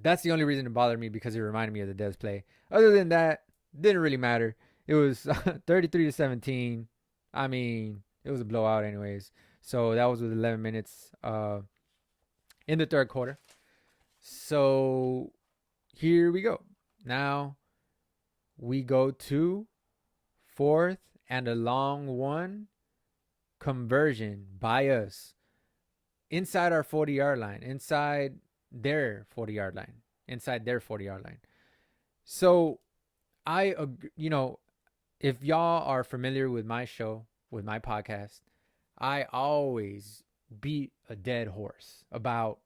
Speaker 1: that's the only reason it bothered me, because it reminded me of the Dez play. Other than that, didn't really matter. It was 33-17. I mean, it was a blowout anyways. So that was with 11 minutes in the third quarter. So here we go. Now we go to fourth and a long one, conversion by us inside our 40-yard line, inside their 40-yard line. So if y'all are familiar with my show, with my podcast, I always beat a dead horse about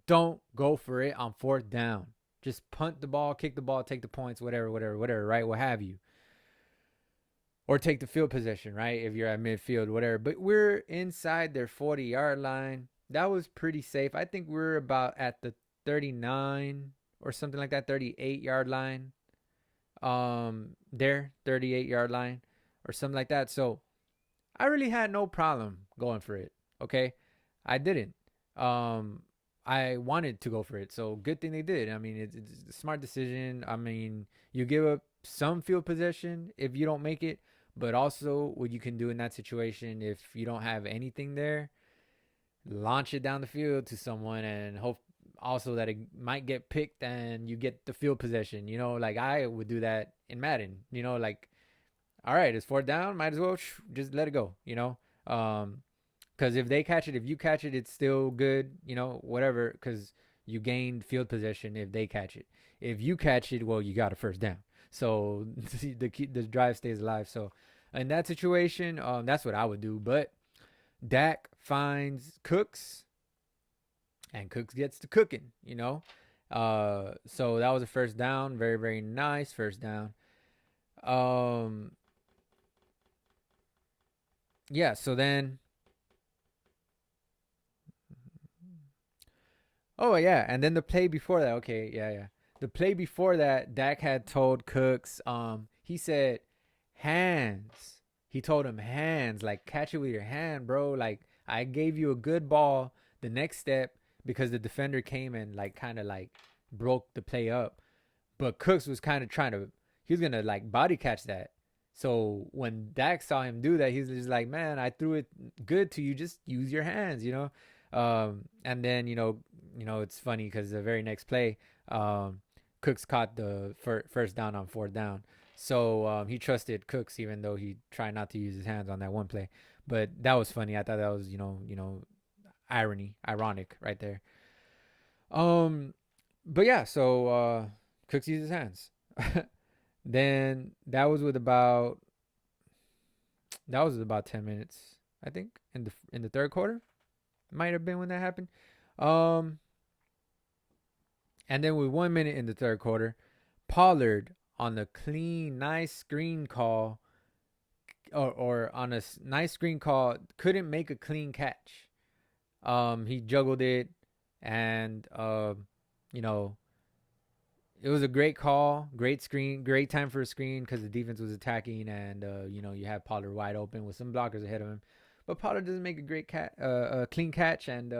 Speaker 1: don't go for it on fourth down. Just punt the ball, kick the ball, take the points, whatever, right? What have you. Or take the field possession, right? If you're at midfield, whatever. But we're inside their 40-yard line. That was pretty safe. I think we're about at the 39 or something like that, 38-yard line. Their 38-yard line or something like that. So I really had no problem going for it. Okay, I didn't. I wanted to go for it, so good thing they did. I mean, it's a smart decision. I mean, you give up some field possession if you don't make it, but also what you can do in that situation if you don't have anything there, launch it down the field to someone and hope also that it might get picked and you get the field possession. Like I would do that in Madden. Like, all right, it's fourth down, might as well just let it go. Because if they catch it, if you catch it, it's still good. Whatever, because you gained field possession if they catch it. If you catch it, well, you got a first down. So the drive stays alive. So in that situation, that's what I would do. But Dak finds Cooks, and Cooks gets to cooking. So that was a first down, very very nice first down. Um, yeah. So then, oh yeah, and then the play before that. Okay, yeah, yeah. The play before that, Dak had told Cooks, he said, hands. He told him hands, like catch it with your hand, bro. Like I gave you a good ball. The next step, because the defender came and like kind of like broke the play up, but Cooks was kind of trying to, he was gonna like body catch that. So when Dak saw him do that, he's just like, man, I threw it good to you. Just use your hands. And then it's funny because the very next play, um, Cooks caught the first down on fourth down. So he trusted Cooks even though he tried not to use his hands on that one play. But that was funny. I thought that was ironic right there. Um, but yeah, so Cooks used his hands. Then that was about 10 minutes, I think, in the third quarter. Might have been when that happened. Um, and then with 1 minute in the third quarter, Pollard on a clean, nice screen call, or on a nice screen call, couldn't make a clean catch. He juggled it, and you know, it was a great call, great screen, great time for a screen because the defense was attacking, and you had Pollard wide open with some blockers ahead of him, but Pollard doesn't make a a clean catch, and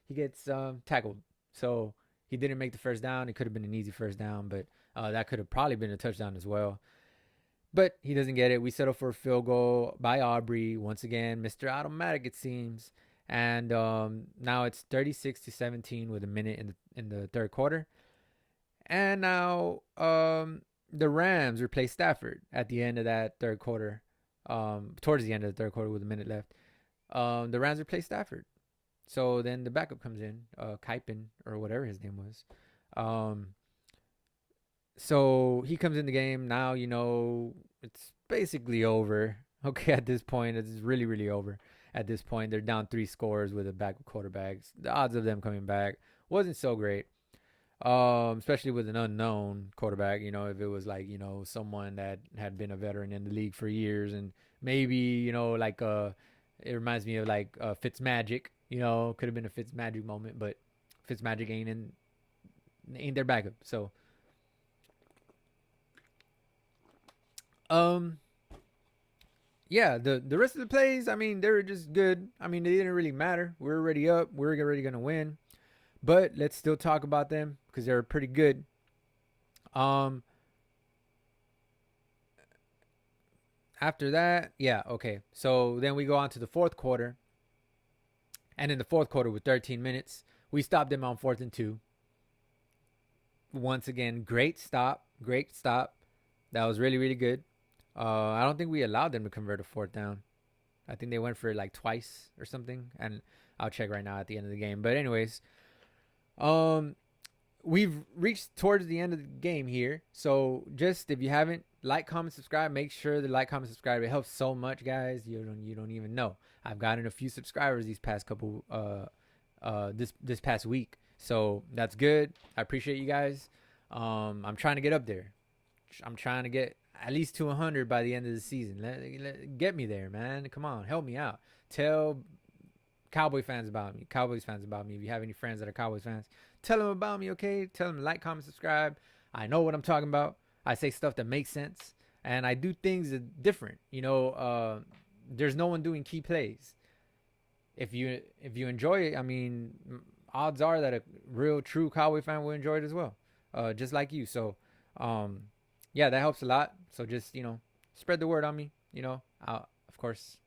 Speaker 1: he gets tackled. So he didn't make the first down. It could have been an easy first down, but that could have probably been a touchdown as well. But he doesn't get it. We settle for a field goal by Aubrey once again, Mr. Automatic it seems, and now it's 36-17 with a minute in the third quarter. And now the Rams replace Stafford at the end of that third quarter. Towards the end of the third quarter with a minute left. The Rams replace Stafford. So then the backup comes in, Kipen or whatever his name was. So he comes in the game. Now, it's basically over. Okay, at this point, it's really, really over. At this point, they're down 3 scores with a backup quarterbacks. The odds of them coming back wasn't so great. Especially with an unknown quarterback. If it was like someone that had been a veteran in the league for years, and maybe like it reminds me of like Fitzmagic. Could have been a Fitzmagic moment, but Fitzmagic ain't their backup. So um yeah, the rest of the plays, I mean, they were just good. I mean, they didn't really matter. We're already up. We're already gonna win. But let's still talk about them because they're pretty good. Um, After that, yeah, okay. So then we go on to the fourth quarter, and in the fourth quarter, with 13 minutes, we stopped them on 4th and 2. Once again, great stop, great stop. That was really really good. I don't think we allowed them to convert a fourth down. I think they went for it like twice or something, and I'll check right now at the end of the game. But anyways, um, we've reached towards the end of the game here. So just if you haven't, like, comment, subscribe. Make sure to like, comment, subscribe. It helps so much, guys. You don't even know. I've gotten a few subscribers these past couple this past week. So that's good. I appreciate you guys. I'm trying to get up there. I'm trying to get at least to 100 by the end of the season. Get me there, man. Come on, help me out. Tell Cowboys fans about me. If you have any friends that are Cowboys fans, tell them about me, okay? Tell them to like, comment, subscribe. I know what I'm talking about. I say stuff that makes sense, and I do things that different. There's no one doing key plays. If you enjoy it, I mean, odds are that a real true Cowboy fan will enjoy it as well, just like you. So, yeah, that helps a lot. So just spread the word on me. I'll, of course,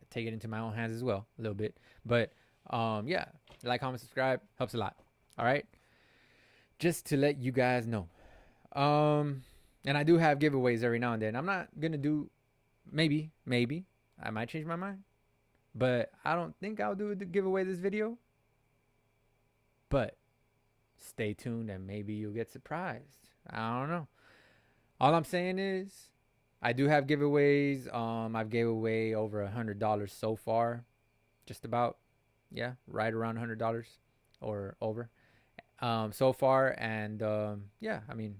Speaker 1: take it into my own hands as well a little bit. But yeah, like, comment, subscribe helps a lot. All right, just to let you guys know. And I do have giveaways every now and then. I'm not gonna do maybe I might change my mind, but I don't think I'll do the giveaway this video. But stay tuned and maybe you'll get surprised. I don't know. All I'm saying is I do have giveaways. I've gave away over $100 so far, just about, yeah, right around $100 or over, so far. And yeah, I mean,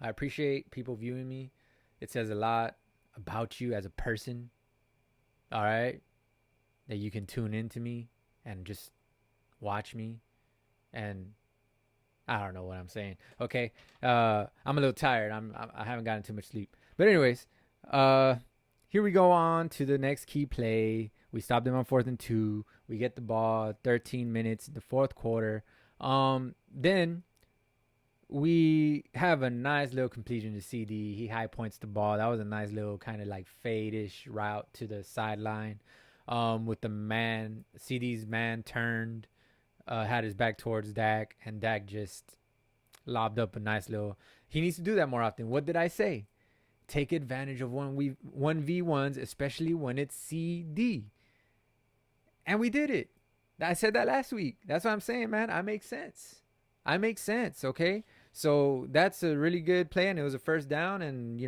Speaker 1: I appreciate people viewing me. It says a lot about you as a person. All right, that you can tune into me and just watch me, and I don't know what I'm saying. Okay, I'm a little tired. I haven't gotten too much sleep. But anyways, here we go on to the next key play. We stopped them on 4th and 2. We get the ball 13 minutes in the fourth quarter. Then we have a nice little completion to CD. He high points the ball. That was a nice little kind of like fade-ish route to the sideline. With the man, CD's man turned, had his back towards Dak, and Dak just lobbed up a nice little. He needs to do that more often. What did I say? Take advantage of 1v1s, especially when it's CD. And we did it. I said that last week. That's what I'm saying, man. I make sense. Okay? So that's a really good play, and it was a first down, and,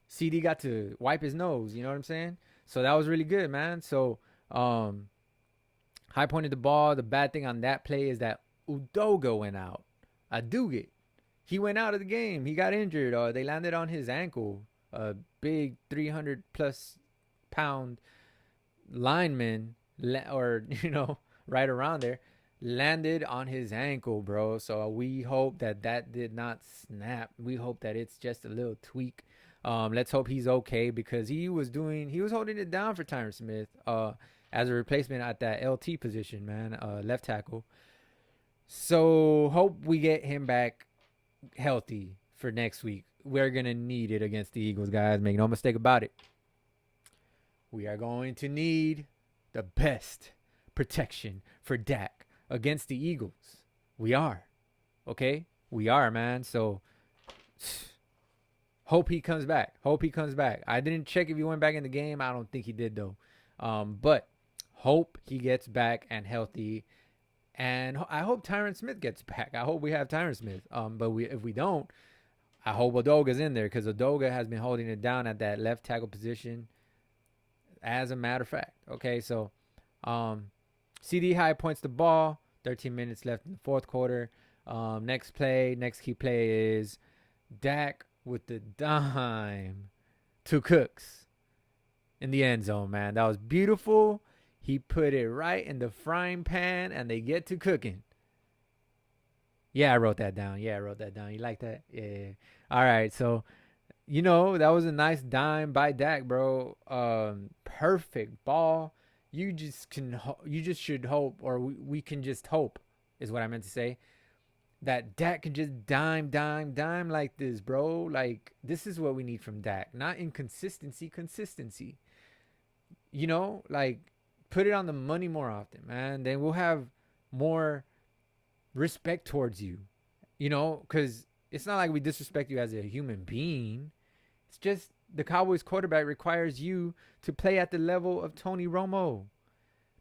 Speaker 1: CD got to wipe his nose. You know what I'm saying? So that was really good, man. So high pointed the ball. The bad thing on that play is that Udoga went out. Aduget. He went out of the game. He got injured. They landed on his ankle. A big 300-plus pound lineman, or, right around there, landed on his ankle, bro. So we hope that did not snap. We hope that it's just a little tweak. Let's hope he's okay, because he was holding it down for Tyron Smith as a replacement at that LT position, man, left tackle. So hope we get him back healthy for next week. We're going to need it against the Eagles, guys. Make no mistake about it. We are going to need the best protection for Dak against the Eagles. We are. Okay? We are, man. So hope he comes back. I didn't check if he went back in the game. I don't think he did, though. But hope he gets back and healthy. And I hope Tyron Smith gets back. I hope we have Tyron Smith. But if we don't, I hope Udoga's in there, because Udoga has been holding it down at that left tackle position, as a matter of fact. Okay, so CD high points the ball. 13 minutes left in the fourth quarter. Next key play is Dak with the dime to Cooks in the end zone, man. That was beautiful. He put it right in the frying pan, and they get to cooking. Yeah, I wrote that down. You like that? Yeah. All right, so that was a nice dime by Dak, bro. Perfect ball. You just should hope, or we can just hope, is what I meant to say, that Dak can just dime like this, bro. Like, this is what we need from Dak. Not inconsistency, consistency. Like, put it on the money more often, man. Then we'll have more respect towards you, because it's not like we disrespect you as a human being. It's just the Cowboys quarterback requires you to play at the level of Tony Romo,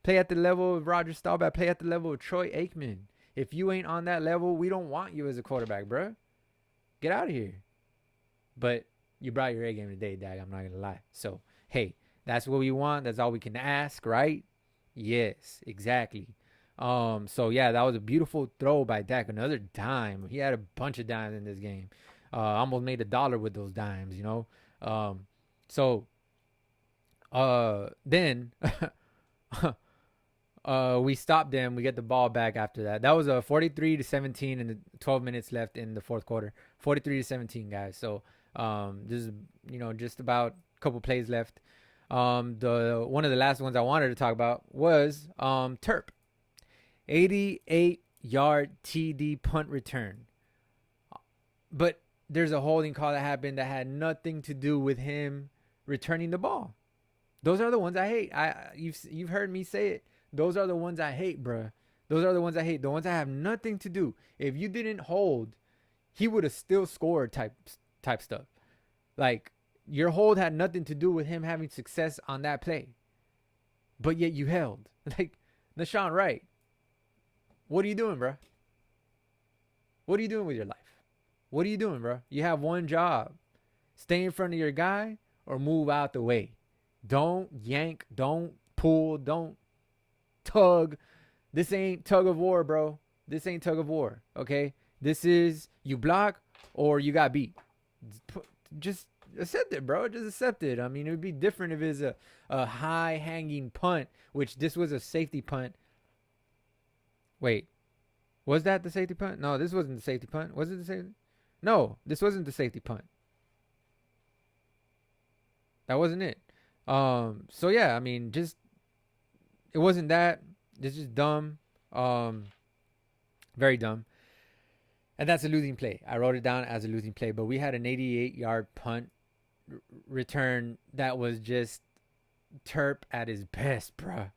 Speaker 1: play at the level of Roger Staubach, play at the level of Troy Aikman. If you ain't on that level, we don't want you as a quarterback, bro. Get out of here. But you brought your A game today, Dak. I'm not going to lie. So, hey, that's what we want. That's all we can ask, right? Yes, exactly. So, yeah, that was a beautiful throw by Dak. Another dime. He had a bunch of dimes in this game. Almost made $1 with those dimes, Then we stopped them. We get the ball back after that. That was a 43-17 and 12 minutes left in the fourth quarter. 43-17, guys. So this is just about a couple plays left. The one of the last ones I wanted to talk about was Terp, 88-yard TD punt return. But there's a holding call that happened that had nothing to do with him returning the ball. Those are the ones I hate. You've heard me say it. Those are the ones I hate, bruh. Those are the ones I hate. The ones that have nothing to do. If you didn't hold, he would have still scored type stuff. Like your hold had nothing to do with him having success on that play, but yet you held. Like Nashawn Wright, what are you doing, bro? What are you doing with your life? What are you doing, bro? You have one job: stay in front of your guy or move out the way. Don't yank. Don't pull. Don't tug. This ain't tug of war, bro. This ain't tug of war. Okay. This is you block or you got beat. Just accept it, bro. Just accept it. I mean, it would be different if it's a high hanging punt, which this was a safety punt. Wait, was that the safety punt? No, this wasn't the safety punt. Was it the safety? No, this wasn't the safety punt. That wasn't it. So yeah, I mean, just it wasn't that. It's just dumb. Very dumb. And that's a losing play. I wrote it down as a losing play, but we had an 88-yard punt return that was just Terp at his best, bruh.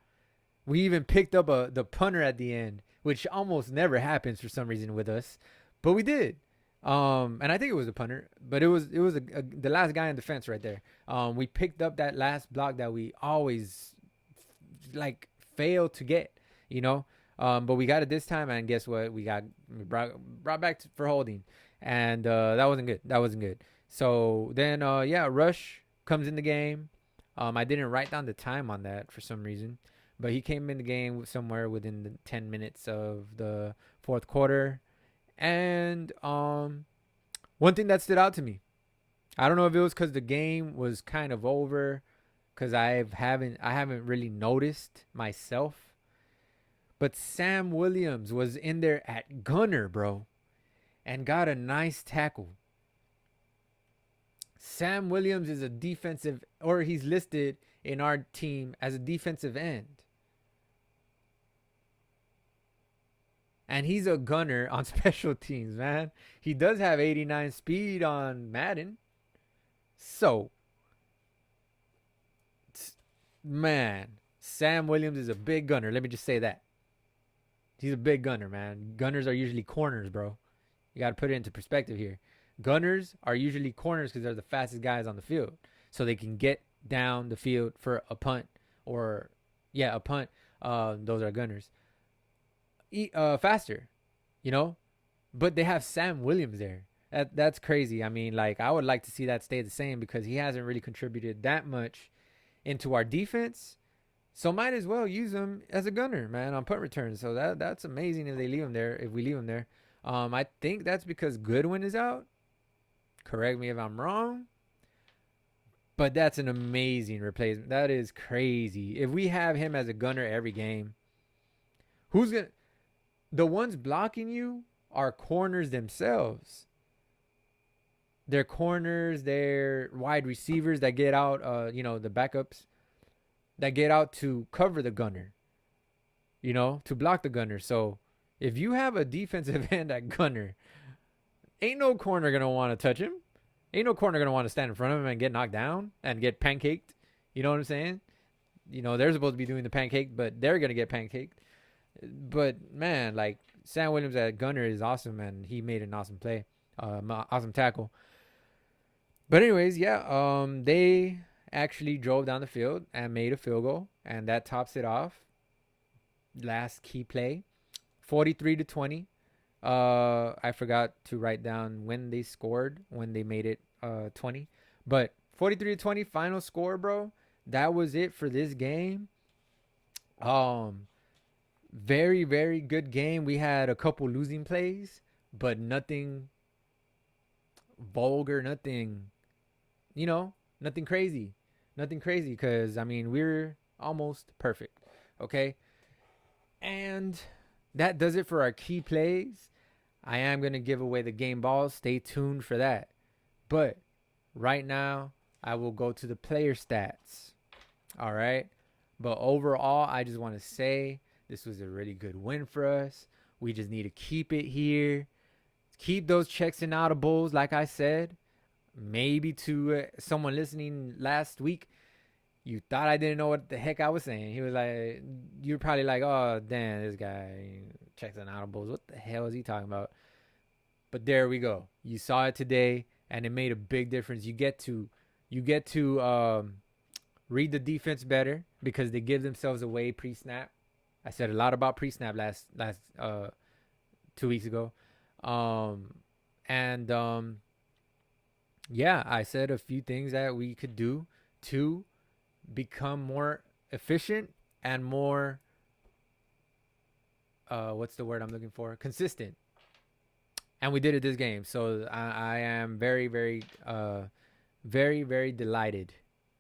Speaker 1: We even picked up the punter at the end, which almost never happens for some reason with us, but we did. And I think it was a punter, but it was the last guy in defense right there. We picked up that last block that we always like fail to get, you know. But we got it this time, and guess what? We brought back for holding, and that wasn't good. That wasn't good. So then, Rush comes in the game. I didn't write down the time on that for some reason, but he came in the game somewhere within the 10 minutes of the fourth quarter. And one thing that stood out to me, I don't know if it was because the game was kind of over, because I haven't really noticed myself. But Sam Williams was in there at gunner, bro, and got a nice tackle. Sam Williams is a defensive, or he's listed in our team as a defensive end. And he's a gunner on special teams, man. He does have 89 speed on Madden. So, man, Sam Williams is a big gunner. Let me just say that. He's a big gunner, man. Gunners are usually corners, bro. You got to put it into perspective here. Gunners are usually corners because they're the fastest guys on the field. So they can get down the field for a punt a punt. Those are gunners. Faster, you know? But they have Sam Williams there. That's crazy. I mean, like, I would like to see that stay the same because he hasn't really contributed that much into our defense. So might as well use him as a gunner, man, on punt returns. So that's amazing if they leave him there. If we leave him there, I think that's because Goodwin is out. Correct me if I'm wrong, but that's an amazing replacement. That is crazy. If we have him as a gunner every game, the ones blocking you are corners themselves. They're corners. They're wide receivers that get out. The backups that get out to cover the gunner, to block the gunner. So if you have a defensive end at gunner, ain't no corner going to want to touch him. Ain't no corner going to want to stand in front of him and get knocked down and get pancaked. You know what I'm saying? They're supposed to be doing the pancake, but they're going to get pancaked. But, man, like, Sam Williams at gunner is awesome, and he made an awesome play. Awesome tackle. But anyways, they actually drove down the field and made a field goal, and that tops it off. Last key play, 43-20. I forgot to write down when they scored, when they made it 20. But 43-20 final score, bro. That was it for this game. Very, very good game. We had a couple losing plays, but nothing vulgar, nothing crazy. Nothing crazy because, I mean, we're almost perfect, okay? And that does it for our key plays. I am going to give away the game balls. Stay tuned for that. But right now, I will go to the player stats, all right? But overall, I just want to say this was a really good win for us. We just need to keep it here. Keep those checks and audibles, like I said. Maybe to someone listening last week, You thought I didn't know what the heck I was saying. He was like, you're probably like, oh, damn, this guy checks on audibles. What the hell is he talking about? But there we go. You saw it today, and it made a big difference. You get to read the defense better because they give themselves away pre-snap. I said a lot about pre-snap last 2 weeks ago, um, and yeah, I said a few things that we could do to become more efficient and more what's the word I'm looking for? Consistent. And we did it this game. So I am very delighted,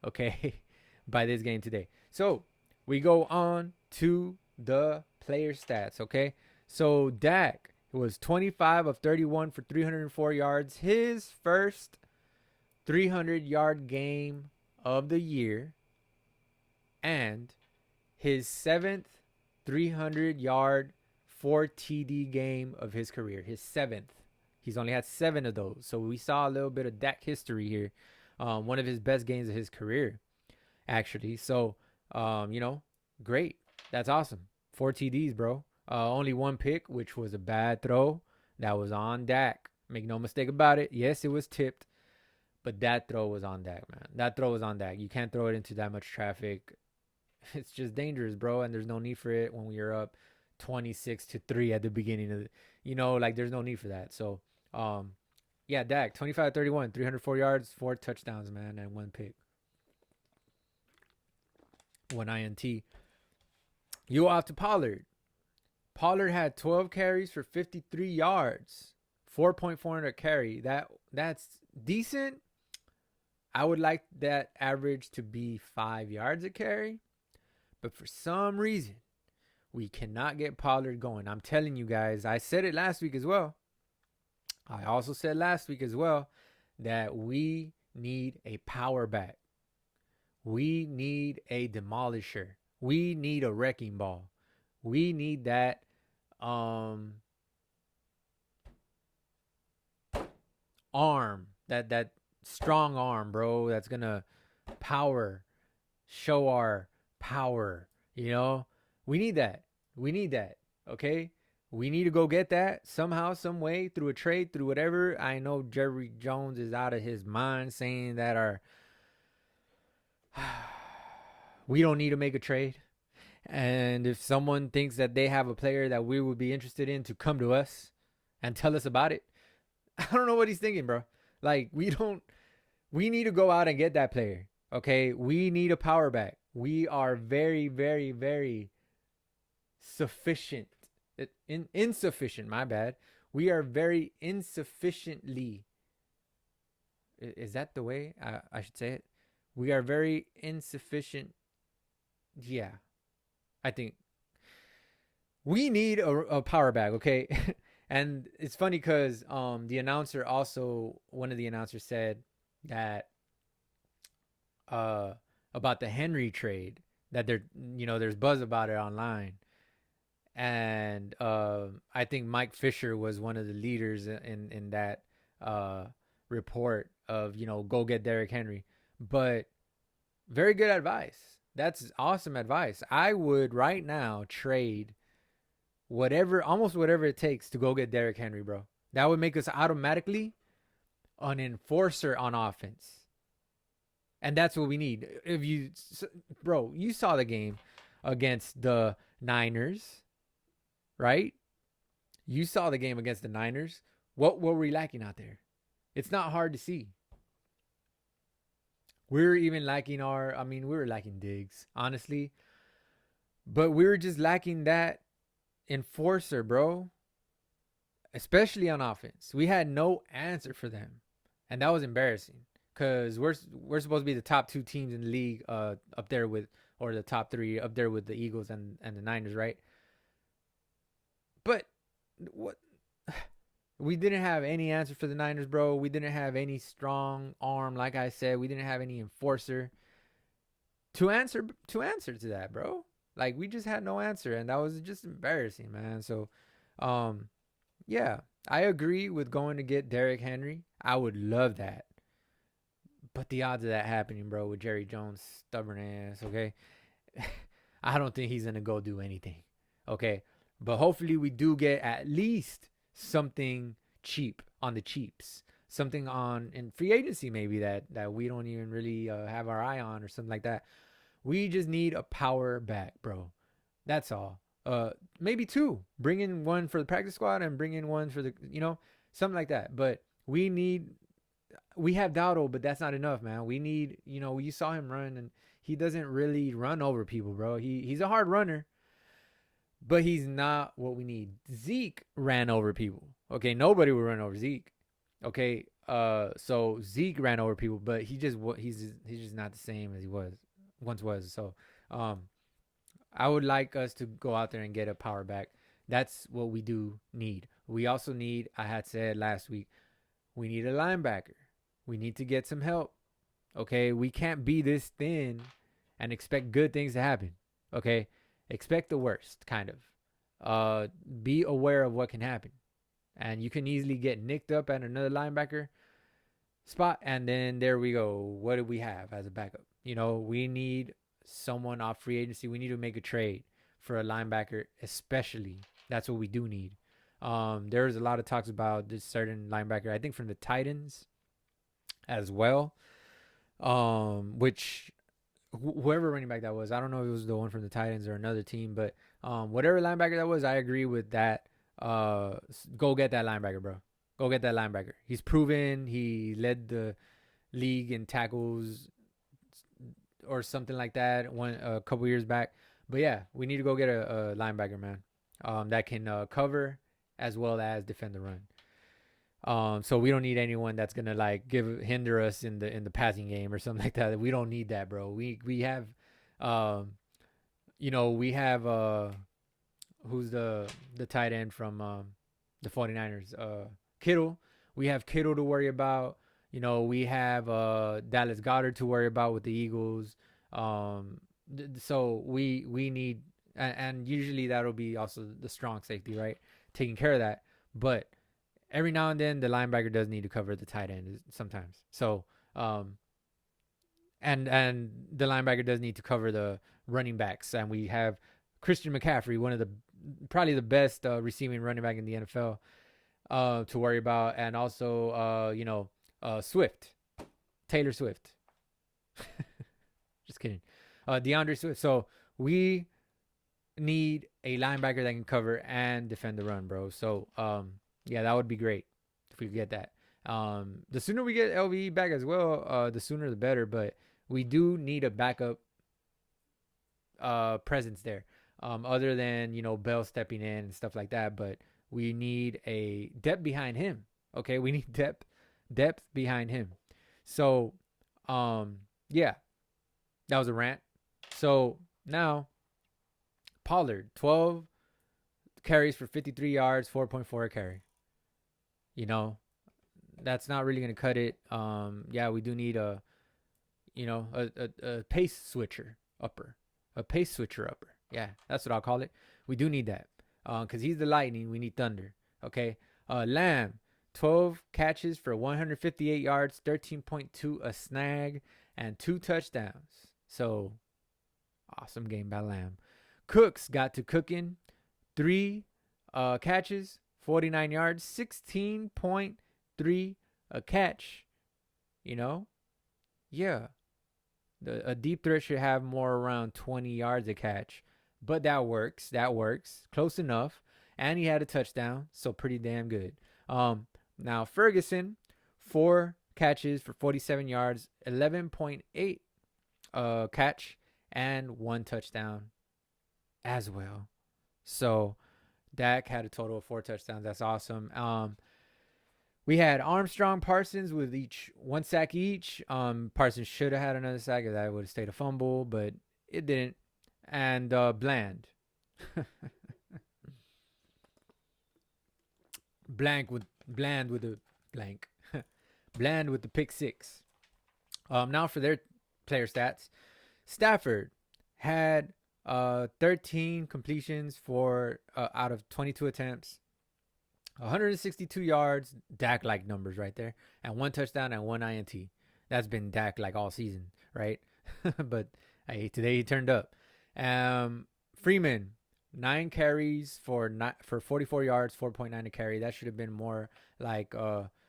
Speaker 1: okay, by this game today. So we go on to the player stats, okay? So Dak was 25 of 31 for 304 yards. His first 300-yard game of the year. And his seventh 300-yard 4 TD game of his career. His seventh. He's only had 7 of those. So we saw a little bit of Dak history here. One of his best games of his career, actually. So, great. That's awesome. 4 TDs, bro. Only 1 pick, which was a bad throw. That was on Dak. Make no mistake about it. Yes, it was tipped. But that throw was on Dak, man. That throw was on Dak. You can't throw it into that much traffic. It's just dangerous, bro. And there's no need for it when we are up 26-3 at the beginning of the, there's no need for that. So, yeah, Dak, 25-31, 304 yards, 4 touchdowns, man, and 1 pick. 1 INT. You off to Pollard. Pollard had 12 carries for 53 yards. 4.4 a carry. That's decent. I would like that average to be 5 yards a carry. But for some reason, we cannot get Pollard going. I'm telling you guys, I said it last week as well. I also said last week as well that we need a power back. We need a demolisher. We need a wrecking ball. We need that arm, that strong arm, bro, that's going to show our power, We need that. Okay? We need to go get that somehow, some way, through a trade, through whatever. I know Jerry Jones is out of his mind saying that we don't need to make a trade. And if someone thinks that they have a player that we would be interested in, to come to us and tell us about it. I don't know what he's thinking, bro. Like, we need to go out and get that player. Okay? We need a power back. We are very, very, very insufficient, my bad. We are very insufficiently. Is that the way I should say it? We are very insufficient. Yeah. I think we need a power back, okay? And it's funny because one of the announcers said that about the Henry trade, that there's buzz about it online. And I think Mike Fisher was one of the leaders in that report of, go get Derrick Henry. But very good advice. That's awesome advice. I would right now trade almost whatever it takes to go get Derrick Henry, bro. That would make us automatically an enforcer on offense. And that's what we need. You saw the game against the Niners, right? You saw the game against the Niners. What were we lacking out there? It's not hard to see. We're even lacking we were lacking Diggs, honestly. But we were just lacking that enforcer, bro. Especially on offense. We had no answer for them. And that was embarrassing. Because we're supposed to be the top 2 teams in the league up there with, or the top 3 up there with the Eagles and the Niners, right? But what? We didn't have any answer for the Niners, bro. We didn't have any strong arm, like I said. We didn't have any enforcer to answer to that, bro. Like, we just had no answer, and that was just embarrassing, man. So, yeah, I agree with going to get Derrick Henry. I would love that. But the odds of that happening, bro, with Jerry Jones' stubborn ass, okay? I don't think he's gonna go do anything. Okay. But hopefully we do get at least something cheap on the cheaps. Something on in free agency maybe that we don't even really have our eye on or something like that. We just need a power back, bro. That's all. Maybe two. Bring in one for the practice squad and bring in one for the something like that. But we have Dowdle, but that's not enough, man. We need, you saw him run, and he doesn't really run over people, bro. He's a hard runner, but he's not what we need. Zeke ran over people. Okay, nobody would run over Zeke. Okay, so Zeke ran over people, but he's just not the same as he once was. So, I would like us to go out there and get a power back. That's what we do need. We also need, I had said last week, we need a linebacker. We need to get some help. Okay, we can't be this thin and expect good things to happen. Okay, expect the worst, kind of. Be aware of what can happen, and you can easily get nicked up at another linebacker spot, and then there we go. What do we have as a backup? We need someone off free agency. We need to make a trade for a linebacker, especially. That's what we do need. There's a lot of talks about this certain linebacker, I think from the Titans as well. Which whoever running back that was, I don't know if it was the one from the Titans or another team, but whatever linebacker that was, I agree with that. Go get that linebacker, bro. Go get that linebacker. He's proven. He led the league in tackles or something like that a couple years back. But yeah, we need to go get a linebacker, man, that can cover as well as defend the run. So we don't need anyone that's gonna like hinder us in the passing game or something like that. We don't need that, bro. We have, we have who's the tight end from the 49ers, Kittle. We have Kittle to worry about. We have Dallas Goedert to worry about with the Eagles. So we need, and usually that'll be also the strong safety, right? Taking care of that. But every now and then the linebacker does need to cover the tight end sometimes. So and the linebacker does need to cover the running backs. And we have Christian McCaffrey, one of the probably the best receiving running back in the NFL, to worry about, and also Swift, Taylor Swift. Just kidding. DeAndre Swift. So we need a linebacker that can cover and defend the run, bro. So yeah, that would be great if we could get that. The sooner we get LVE back as well, the sooner the better. But we do need a backup presence there, other than Bell stepping in and stuff like that. But we need a depth behind him. Okay, we need depth behind him. So yeah, that was a rant. So now Pollard, 12 carries for 53 yards, 4.4 a carry. That's not really going to cut it. Yeah, we do need a pace switcher upper. A pace switcher upper. Yeah, that's what I'll call it. We do need that. Because he's the lightning. We need thunder. Okay. Lamb, 12 catches for 158 yards, 13.2 a snag, and 2 touchdowns. So, awesome game by Lamb. Cooks got to cooking. 3 catches, 49 yards, 16.3 a catch. Yeah. A deep threat should have more around 20 yards a catch. But that works. Close enough. And he had a touchdown. So pretty damn good. Now Ferguson, 4 catches for 47 yards, 11.8 catch, and 1 touchdown as well. So Dak had a total of 4 touchdowns. That's awesome. We had Armstrong, Parsons with each 1 sack each. Parsons should have had another sack if that would have stayed a fumble, but it didn't. And Bland. Bland with the blank. Bland with the pick 6. Now for their player stats. Stafford had 13 completions for out of 22 attempts. 162 yards, Dak-like numbers right there, and 1 touchdown and 1 INT. That's been Dak like all season, right? But hey, today he turned up. Um, Freeman, 9 carries for 44 yards, 4.9 a carry. That should have been more like Pollard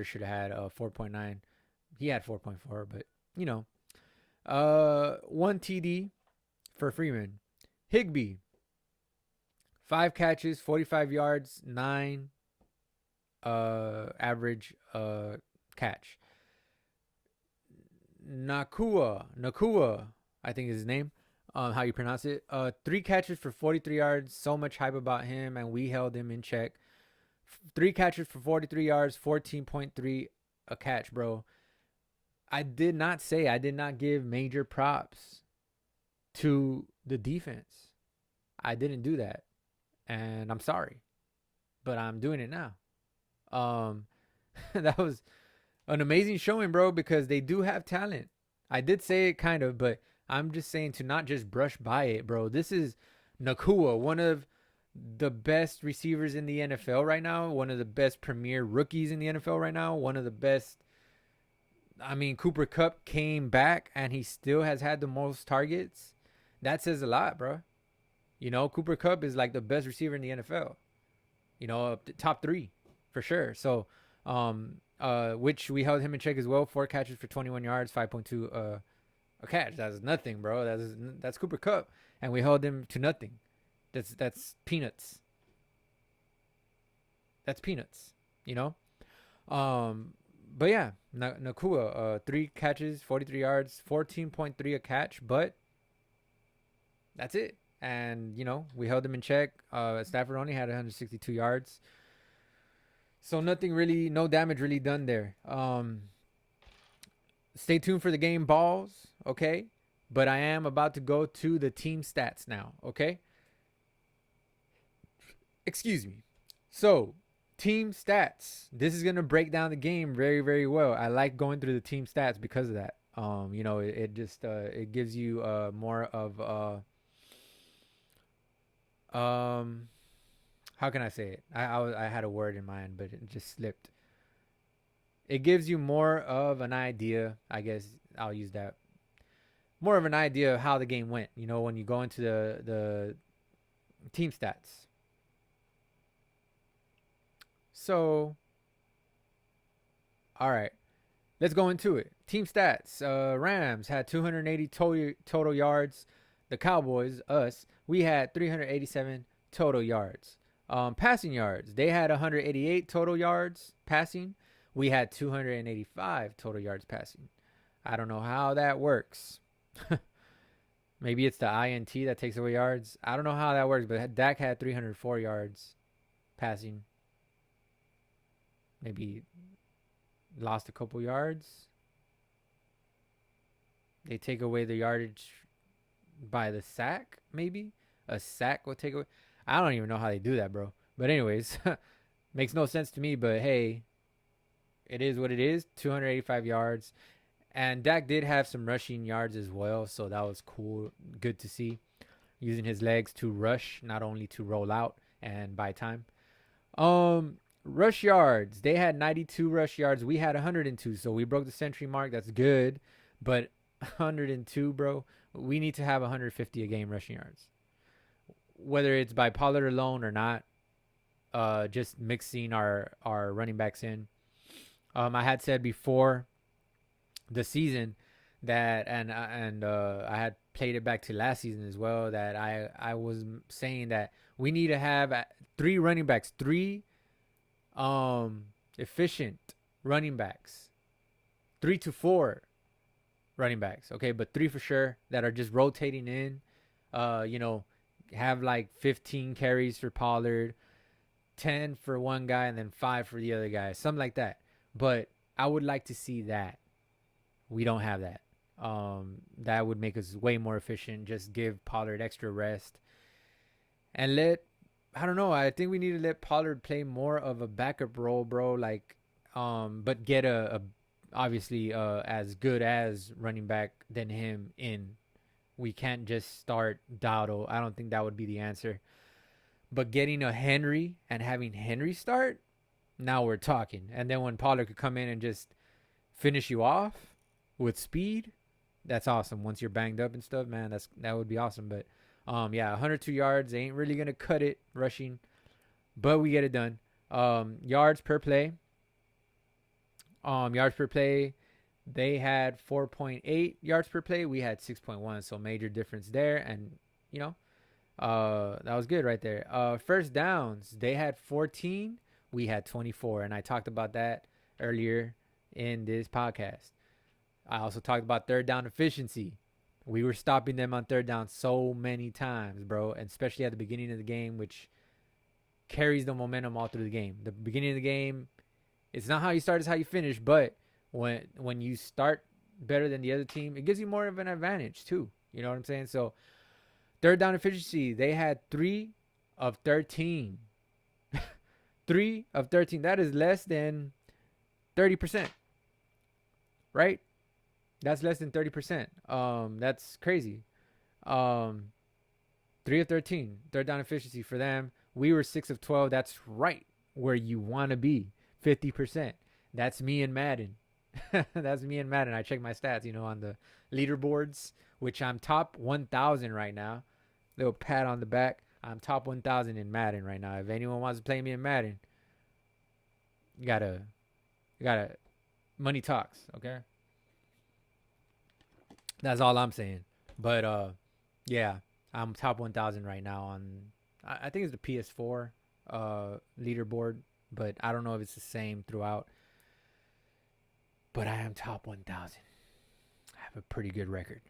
Speaker 1: should have had 4.9. He had 4.4, but you know, 1 TD for Freeman. Higbee, 5 catches, 45 yards, 9 average catch. Nakua, I think is his name. How you pronounce it? 3 catches for 43 yards. So much hype about him, and we held him in check. 3 catches for 43 yards, 14.3 a catch, bro. I did not give major props to the defense. I didn't do that, and I'm sorry, but I'm doing it now. That was an amazing showing, bro, because they do have talent. I did say it kind of, but I'm just saying to not just brush by it, bro. This is Nakua, one of the best receivers in the NFL right now, one of the best premier rookies in the NFL right now, one of the best. I mean, Cooper Kupp came back and he still has had the most targets. That says a lot, bro. Cooper Kupp is like the best receiver in the NFL. Top 3 for sure. So, which we held him in check as well. 4 catches for 21 yards, 5.2 a catch. That's nothing, bro. That's Cooper Kupp, and we held him to nothing. That's peanuts. That's peanuts. You know. But yeah, Nakua, 3 catches, 43 yards, 14.3 a catch, but that's it. And we held him in check. Stafford only had 162 yards. So no damage really done there. Stay tuned for the game balls, okay? But I am about to go to the team stats now, okay? Excuse me. So, team stats. This is going to break down the game very, very well. I like going through the team stats because of that. It just it gives you more of how can I say it? I had a word in mind, but it just slipped. It gives you more of an idea. I guess I'll use that. More of an idea of how the game went. When you go into the team stats. So, all right, let's go into it. Team stats. Rams had 280 total yards. The Cowboys, us, we had 387 total yards. Passing yards, they had 188 total yards passing. We had 285 total yards passing. I don't know how that works. Maybe it's the INT that takes away yards. I don't know how that works, but Dak had 304 yards passing. Maybe lost a couple yards. They take away the yardage by the sack, maybe? A sack will take away. I don't even know how they do that, bro. But anyways, makes no sense to me, but hey, it is what it is. 285 yards. And Dak did have some rushing yards as well, so that was cool. Good to see. Using his legs to rush, not only to roll out and buy time. Rush yards. They had 92 rush yards. We had 102, so we broke the century mark. That's good. But 102, bro. We need to have 150 a game rushing yards. Whether it's by Pollard alone or not, just mixing our running backs in. I had said before the season that, and I had played it back to last season as well, that I was saying that we need to have 3 running backs, 3 efficient running backs, 3 to 4 running backs, okay, but 3 for sure that are just rotating in, have like 15 carries for Pollard, 10 for one guy, and then 5 for the other guy, something like that. But I would like to see that. We don't have that. That would make us way more efficient. Just give Pollard extra rest. And I don't know. I think we need to let Pollard play more of a backup role, bro. But get a obviously as good as running back than him in. We can't just start Dowdle. I don't think that would be the answer. But getting a Henry and having Henry start, now we're talking. And then when Pollard could come in and just finish you off with speed, that's awesome. Once you're banged up and stuff, man, that would be awesome. But yeah, 102 yards ain't really gonna cut it rushing, but we get it done. Yards per play. Yards per play. They had 4.8 yards per play. We had 6.1, so major difference there. And you know, that was good right there. First downs. They had 14. We had 24, and I talked about that earlier in this podcast. I also talked about third down efficiency. We were stopping them on third down so many times, bro, and especially at the beginning of the game, which carries the momentum all through the game. The beginning of the game, it's not how you start, it's how you finish, but when you start better than the other team, it gives you more of an advantage too. You know what I'm saying? So third down efficiency, they had 3 of 13. 3 of 13. That is less than 30%. Right? That's less than 30%. That's crazy. 3 of 13. Third down efficiency for them. We were 6 of 12. That's right where you want to be. 50%. That's me in Madden. That's me in Madden. I check my stats, on the leaderboards, which I'm top 1,000 right now. Little pat on the back. I'm top 1,000 in Madden right now. If anyone wants to play me in Madden, you gotta money talks, okay? That's all I'm saying. But yeah, I'm top 1,000 right now on. I think it's the PS4 leaderboard, but I don't know if it's the same throughout. But I am top 1,000. I have a pretty good record.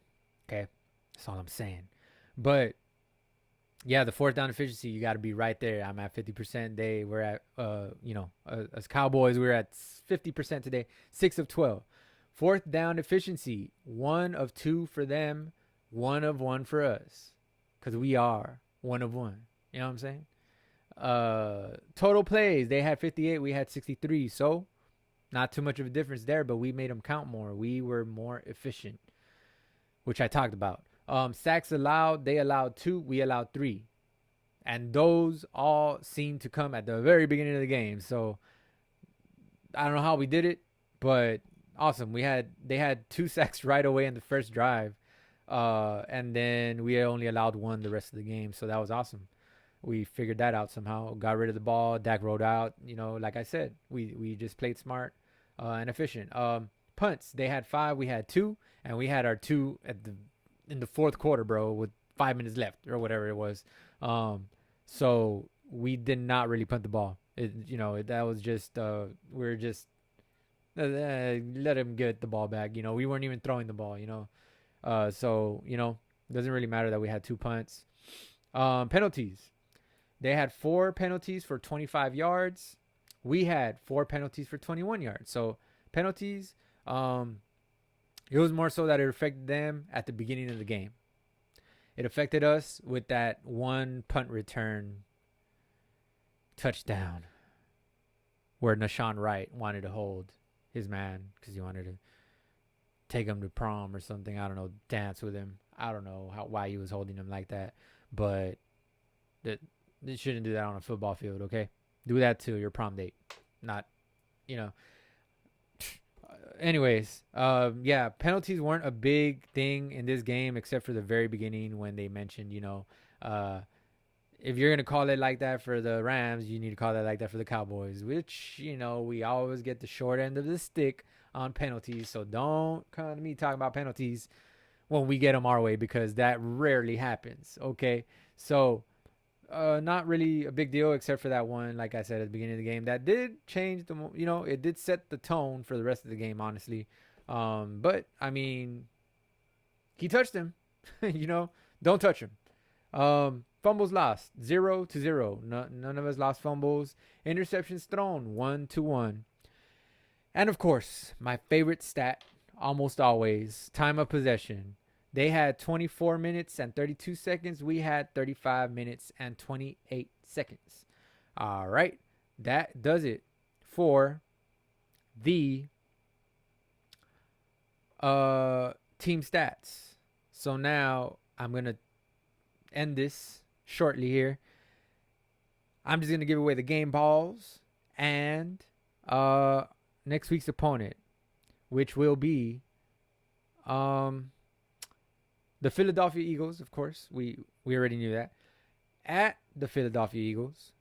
Speaker 1: Okay, that's all I'm saying. But yeah, the fourth down efficiency, you got to be right there. I'm at 50%. They were at, as Cowboys, we're at 50% today. 6 of 12. Fourth down efficiency, 1 of 2 for them, 1 of 1 for us, because we are 1 of 1. You know what I'm saying? Total plays, they had 58, we had 63. So not too much of a difference there, but we made them count more. We were more efficient, which I talked about. Sacks allowed, they allowed 2, we allowed 3. And those all seemed to come at the very beginning of the game. So I don't know how we did it, but awesome. They had 2 sacks right away in the first drive. And then we only allowed 1 the rest of the game. So that was awesome. We figured that out somehow. Got rid of the ball. Dak rolled out. Like I said, we just played smart and efficient. Punts, they had 5, we had 2, and we had our 2 in the fourth quarter, bro, with 5 minutes left or whatever it was. So we did not really punt the ball. That was just we were just let him get the ball back. We weren't even throwing the ball. So doesn't really matter that we had 2 punts. Penalties. They had 4 penalties for 25 yards. We had 4 penalties for 21 yards. So penalties, it was more so that it affected them at the beginning of the game. It affected us with that 1 punt return touchdown where Nashawn Wright wanted to hold his man because he wanted to take him to prom or something. I don't know, dance with him. I don't know why he was holding him like that. But they shouldn't do that on a football field, okay? Do that to your prom date. Not, Anyways, yeah, penalties weren't a big thing in this game except for the very beginning when they mentioned, if you're going to call it like that for the Rams, you need to call it like that for the Cowboys, which, we always get the short end of the stick on penalties. So don't come to me talking about penalties when we get them our way, because that rarely happens, okay? So not really a big deal except for that one, like I said at the beginning of the game, that did change it did set the tone for the rest of the game, honestly. But I mean, he touched him. Don't touch him. Fumbles lost 0-0. None of us lost fumbles. Interceptions thrown 1-1. And of course, my favorite stat, almost always, time of possession. They had 24 minutes and 32 seconds. We had 35 minutes and 28 seconds. All right. That does it for the team stats. So now I'm going to end this shortly here. I'm just going to give away the game balls and next week's opponent. which will be um, the Philadelphia Eagles. Of course, we already knew that, at the Philadelphia Eagles.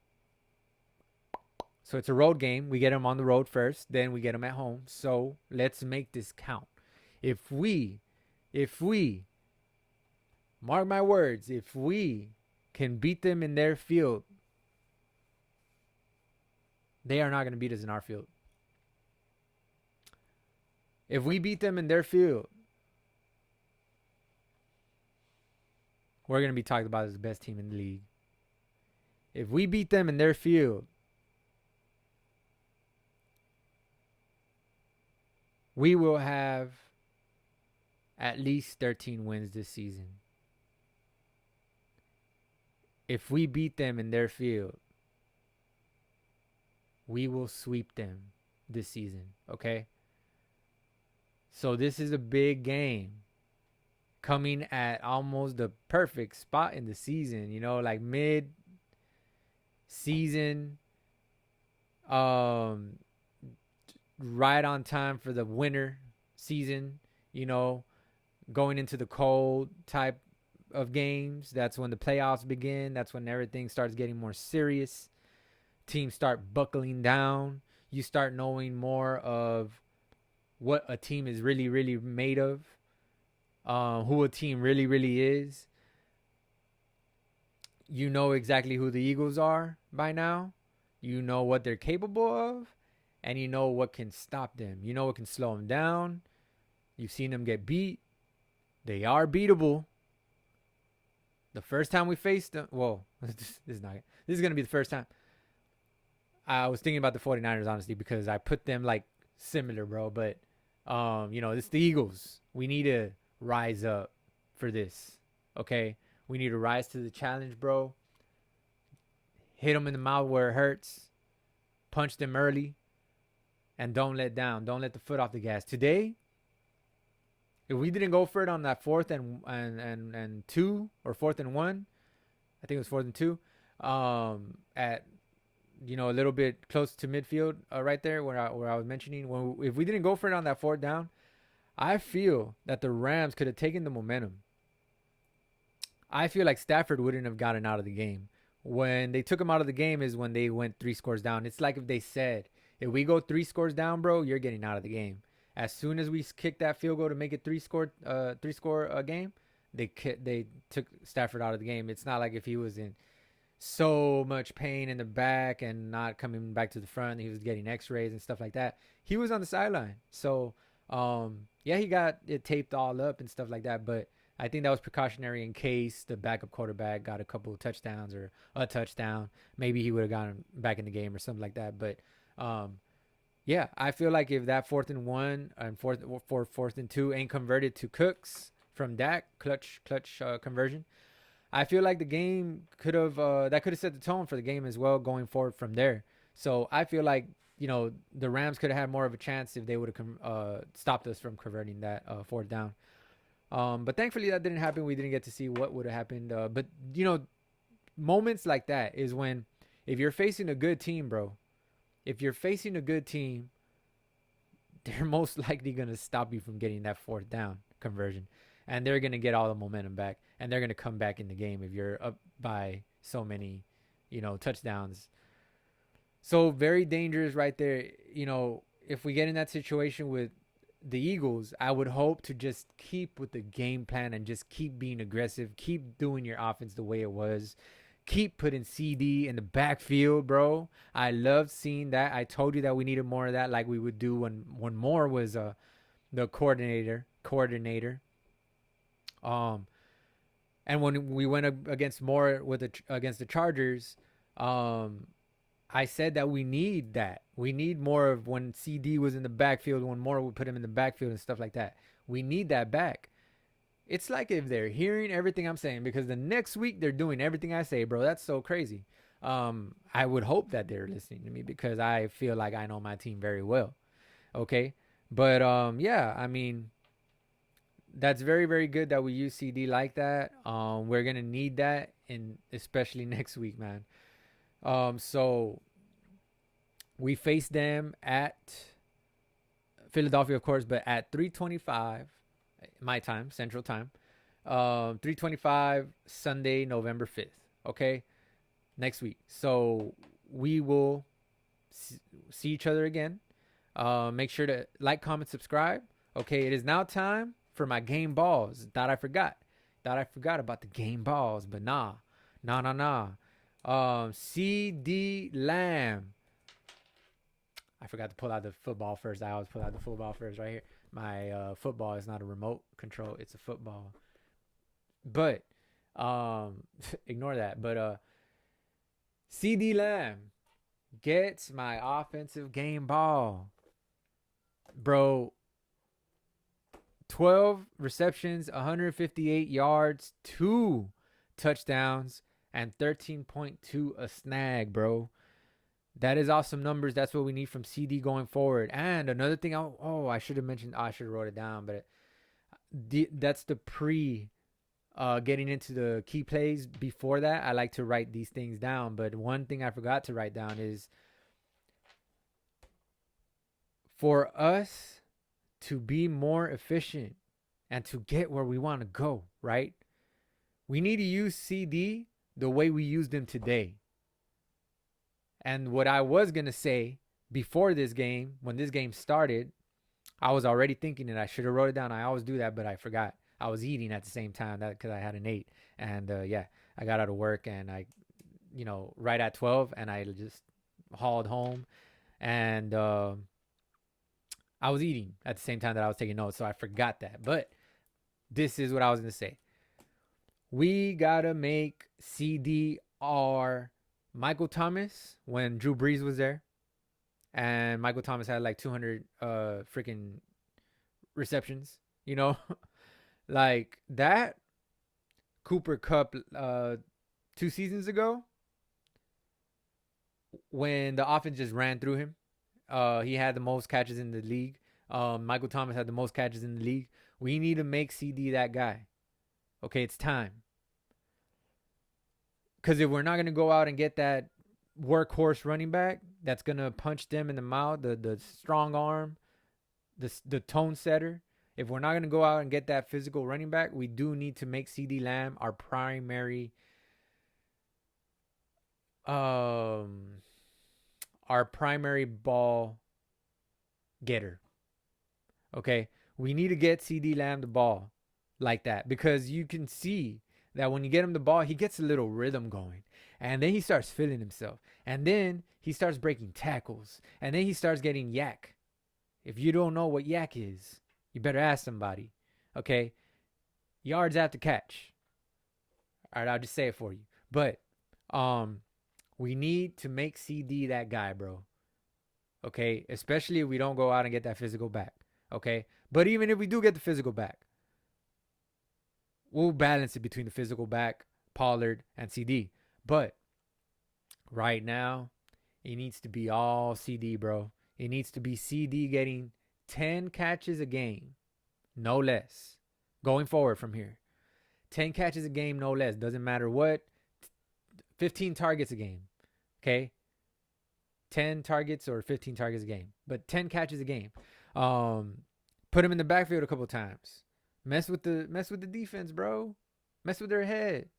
Speaker 1: So it's a road game. We get them on the road first, then we get them at home. So let's make this count. If we mark my words, if we can beat them in their field, they are not going to beat us in our field. If we beat them in their field, we're going to be talked about as the best team in the league. If we beat them in their field, we will have at least 13 wins this season. If we beat them in their field, we will sweep them this season, okay? So this is a big game coming at almost the perfect spot in the season, like mid-season, right on time for the winter season, going into the cold type of games. That's when the playoffs begin. That's when everything starts getting more serious. Teams start buckling down. You start knowing more of what a team is really, really made of, who a team really, really is. You know exactly who the Eagles are by now. You know what they're capable of, and you know what can stop them. You know what can slow them down. You've seen them get beat. They are beatable. The first time we faced them, this is going to be the first time. I was thinking about the 49ers, honestly, because I put them like similar, bro. But, it's the Eagles. We need to rise up for this, okay? We need to rise to the challenge, bro. Hit them in the mouth where it hurts. Punch them early. And don't let down. Don't let the foot off the gas. Today, if we didn't go for it on that 4th and 2 or 4th and 1, I think it was 4th and 2, at a little bit close to midfield, right there where I was mentioning, if we didn't go for it on that 4th down, I feel that the Rams could have taken the momentum. I feel like Stafford wouldn't have gotten out of the game. When they took him out of the game is when they went 3 scores down. It's like if they said, if we go 3 scores down, bro, you're getting out of the game. As soon as we kicked that field goal to make it 3-score game, they took Stafford out of the game. It's not like if he was in so much pain in the back and not coming back to the front, he was getting x-rays and stuff like that. He was on the sideline. So, he got it taped all up and stuff like that. But I think that was precautionary in case the backup quarterback got a couple of touchdowns or a touchdown. Maybe he would have gotten back in the game or something like that. But, I feel like if that 4th and 1 and 4th and 2 ain't converted to Cooks from Dak, clutch conversion, I feel like the game could have set the tone for the game as well going forward from there. So I feel like the Rams could have had more of a chance if they would have stopped us from converting that 4th down. But thankfully that didn't happen. We didn't get to see what would have happened. But moments like that is when, if you're facing a good team, bro, if you're facing a good team, they're most likely going to stop you from getting that 4th down conversion. And they're going to get all the momentum back. And they're going to come back in the game if you're up by so many, touchdowns. So very dangerous right there. If we get in that situation with the Eagles, I would hope to just keep with the game plan and just keep being aggressive. Keep doing your offense the way it was. Keep putting CD in the backfield, bro. I loved seeing that. I told you that we needed more of that, like we would do when Moore was the coordinator. And when we went against Moore against the Chargers, I said that we need that. We need more of when CD was in the backfield, when Moore would put him in the backfield and stuff like that. We need that back. It's like if they're hearing everything I'm saying, because the next week they're doing everything I say, bro. That's so crazy. I would hope that they're listening to me because I feel like I know my team very well. Okay. But, that's very, very good that we use CD like that. We're going to need that, and especially next week, man. So we face them at Philadelphia, of course, but at 3:25 my time, Central Time. 3:25 Sunday, November 5th. Okay, next week. So we will see each other again. Make sure to like, comment, subscribe. Okay, it is now time for my game balls. Thought I forgot. Thought I forgot about the game balls, but nah. CD Lamb. I forgot to pull out the football first. I always pull out the football first right here. My football is not a remote control. It's a football. But ignore that. But CD Lamb gets my offensive game ball. Bro, 12 receptions, 158 yards, 2 touchdowns, and 13.2 a snag, bro. That is awesome numbers. That's what we need from CD going forward. And another thing, I should have mentioned, I should have wrote it down, but that's the getting into the key plays. Before that, I like to write these things down. But one thing I forgot to write down is for us to be more efficient and to get where we want to go, right? We need to use CD the way we used him today. And what I was going to say before this game, when this game started, I was already thinking it. I should have wrote it down. I always do that, but I forgot. I was eating at the same time because I hadn't ate. And I got out of work and I, right at 12, and I just hauled home. And I was eating at the same time that I was taking notes, so I forgot that. But this is what I was going to say. We got to make CD our Michael Thomas when Drew Brees was there. And Michael Thomas had like 200 freaking receptions, like that. Cooper Kupp 2 seasons ago, when the offense just ran through him, he had the most catches in the league. Michael Thomas had the most catches in the league. We need to make CD that guy. Okay, it's time. Because if we're not going to go out and get that workhorse running back that's going to punch them in the mouth, the strong arm, the tone setter, if we're not going to go out and get that physical running back, we do need to make CD Lamb our primary ball getter. Okay, we need to get CD Lamb the ball like that, because you can see that when you get him the ball, he gets a little rhythm going, and then he starts feeling himself, and then he starts breaking tackles, and then he starts getting yak. If you don't know what yak is, you better ask somebody. Okay, yards after catch. All right, I'll just say it for you. But we need to make CD that guy, bro. Okay, especially if we don't go out and get that physical back. Okay, but even if we do get the physical back, we'll balance it between the physical back, Pollard, and CD. But right now, it needs to be all CD, bro. It needs to be CD getting 10 catches a game, no less, going forward from here. 10 catches a game, no less. Doesn't matter what. 15 targets a game. Okay? 10 targets or 15 targets a game. But 10 catches a game. Put him in the backfield a couple times. Mess with the defense, bro. Mess with their head.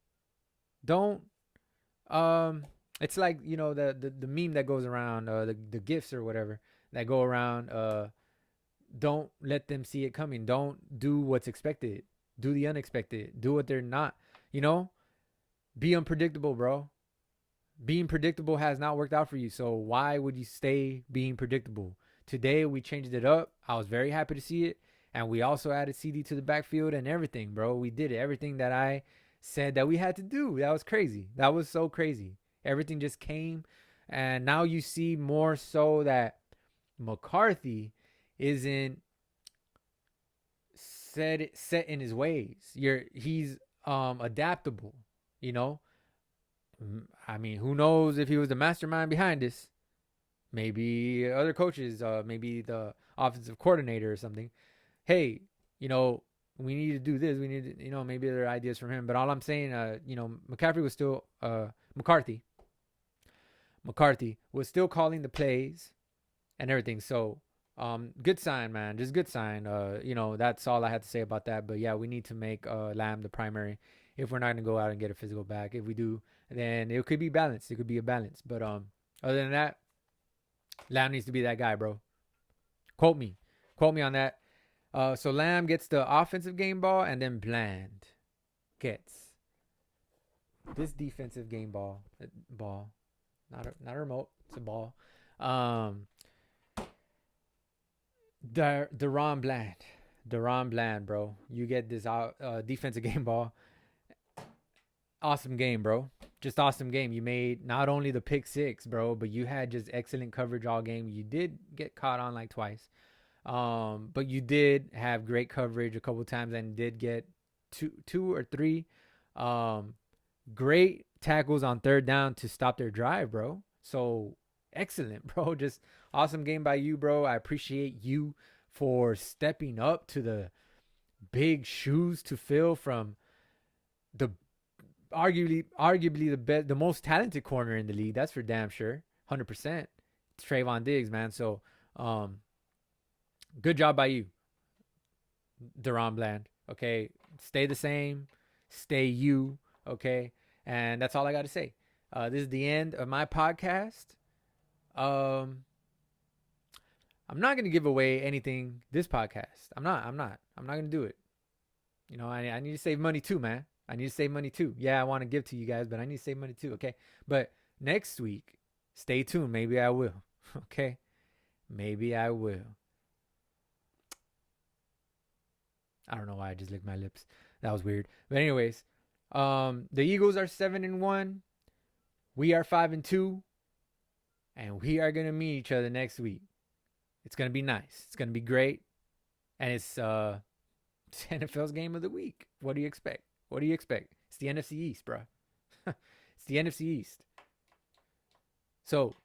Speaker 1: Don't it's like, the meme that goes around, the gifs or whatever that go around. Don't let them see it coming. Don't do what's expected. Do the unexpected. Do what they're not. Be unpredictable, bro. Being predictable has not worked out for you. So why would you stay being predictable? Today we changed it up. I was very happy to see it. And we also added CD to the backfield and everything, bro. We did it. Everything that I said that we had to do. That was crazy. That was so crazy. Everything just came. And now you see more so that McCarthy isn't set in his ways. He's adaptable, I mean, who knows if he was the mastermind behind this? Maybe other coaches, maybe the offensive coordinator or something. Hey, we need to do this. We need to, maybe there are ideas from him. But all I'm saying, McCaffrey was still, McCarthy was still calling the plays and everything. So Good sign, man. Just good sign. That's all I had to say about that. But yeah, we need to make Lamb the primary if we're not gonna go out and get a physical back. If we do, then it could be balanced. It could be a balance. But other than that, Lamb needs to be that guy, bro. Quote me. Quote me on that. So Lamb gets the offensive game ball, and then Bland gets this defensive game ball. Ball, not a remote. It's a ball. Um, Deron Bland. Deron Bland, bro. You get this defensive game ball. Awesome game, bro. Just awesome game. You made not only the pick six, bro, but you had just excellent coverage all game. You did get caught on like twice. But you did have great coverage a couple times and did get two or three great tackles on third down to stop their drive, bro. So excellent, bro. Just awesome game by you, bro. I appreciate you for stepping up to the big shoes to fill from the arguably the most talented corner in the league. That's for damn sure. 100%. Trayvon Diggs, man. So, good job by you, Deron Bland. Okay, stay the same, stay you. Okay, and that's all I got to say. This is the end of my podcast. I'm not gonna give away anything this podcast. I'm not gonna do it. I need to save money too, man. I need to save money too. Yeah, I want to give to you guys, but I need to save money too. Okay, but next week, stay tuned. Maybe I will. Okay, maybe I will. I don't know why I just licked my lips. That was weird. But anyways, the Eagles are 7-1. We are 5-2, and we are gonna meet each other next week. It's gonna be nice. It's gonna be great, and it's NFL's game of the week. What do you expect? What do you expect? It's the NFC East, bro. It's the NFC East. So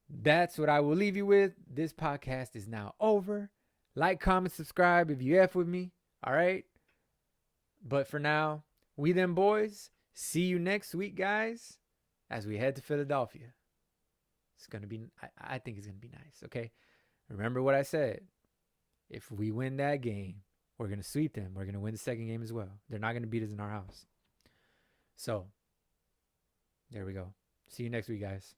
Speaker 1: that's what I will leave you with. This podcast is now over. Like, comment, subscribe if you F with me. All right. But for now, we them boys. See you next week, guys, as we head to Philadelphia. It's going to be, I think it's going to be nice. Okay. Remember what I said. If we win that game, we're going to sweep them. We're going to win the second game as well. They're not going to beat us in our house. So, there we go. See you next week, guys.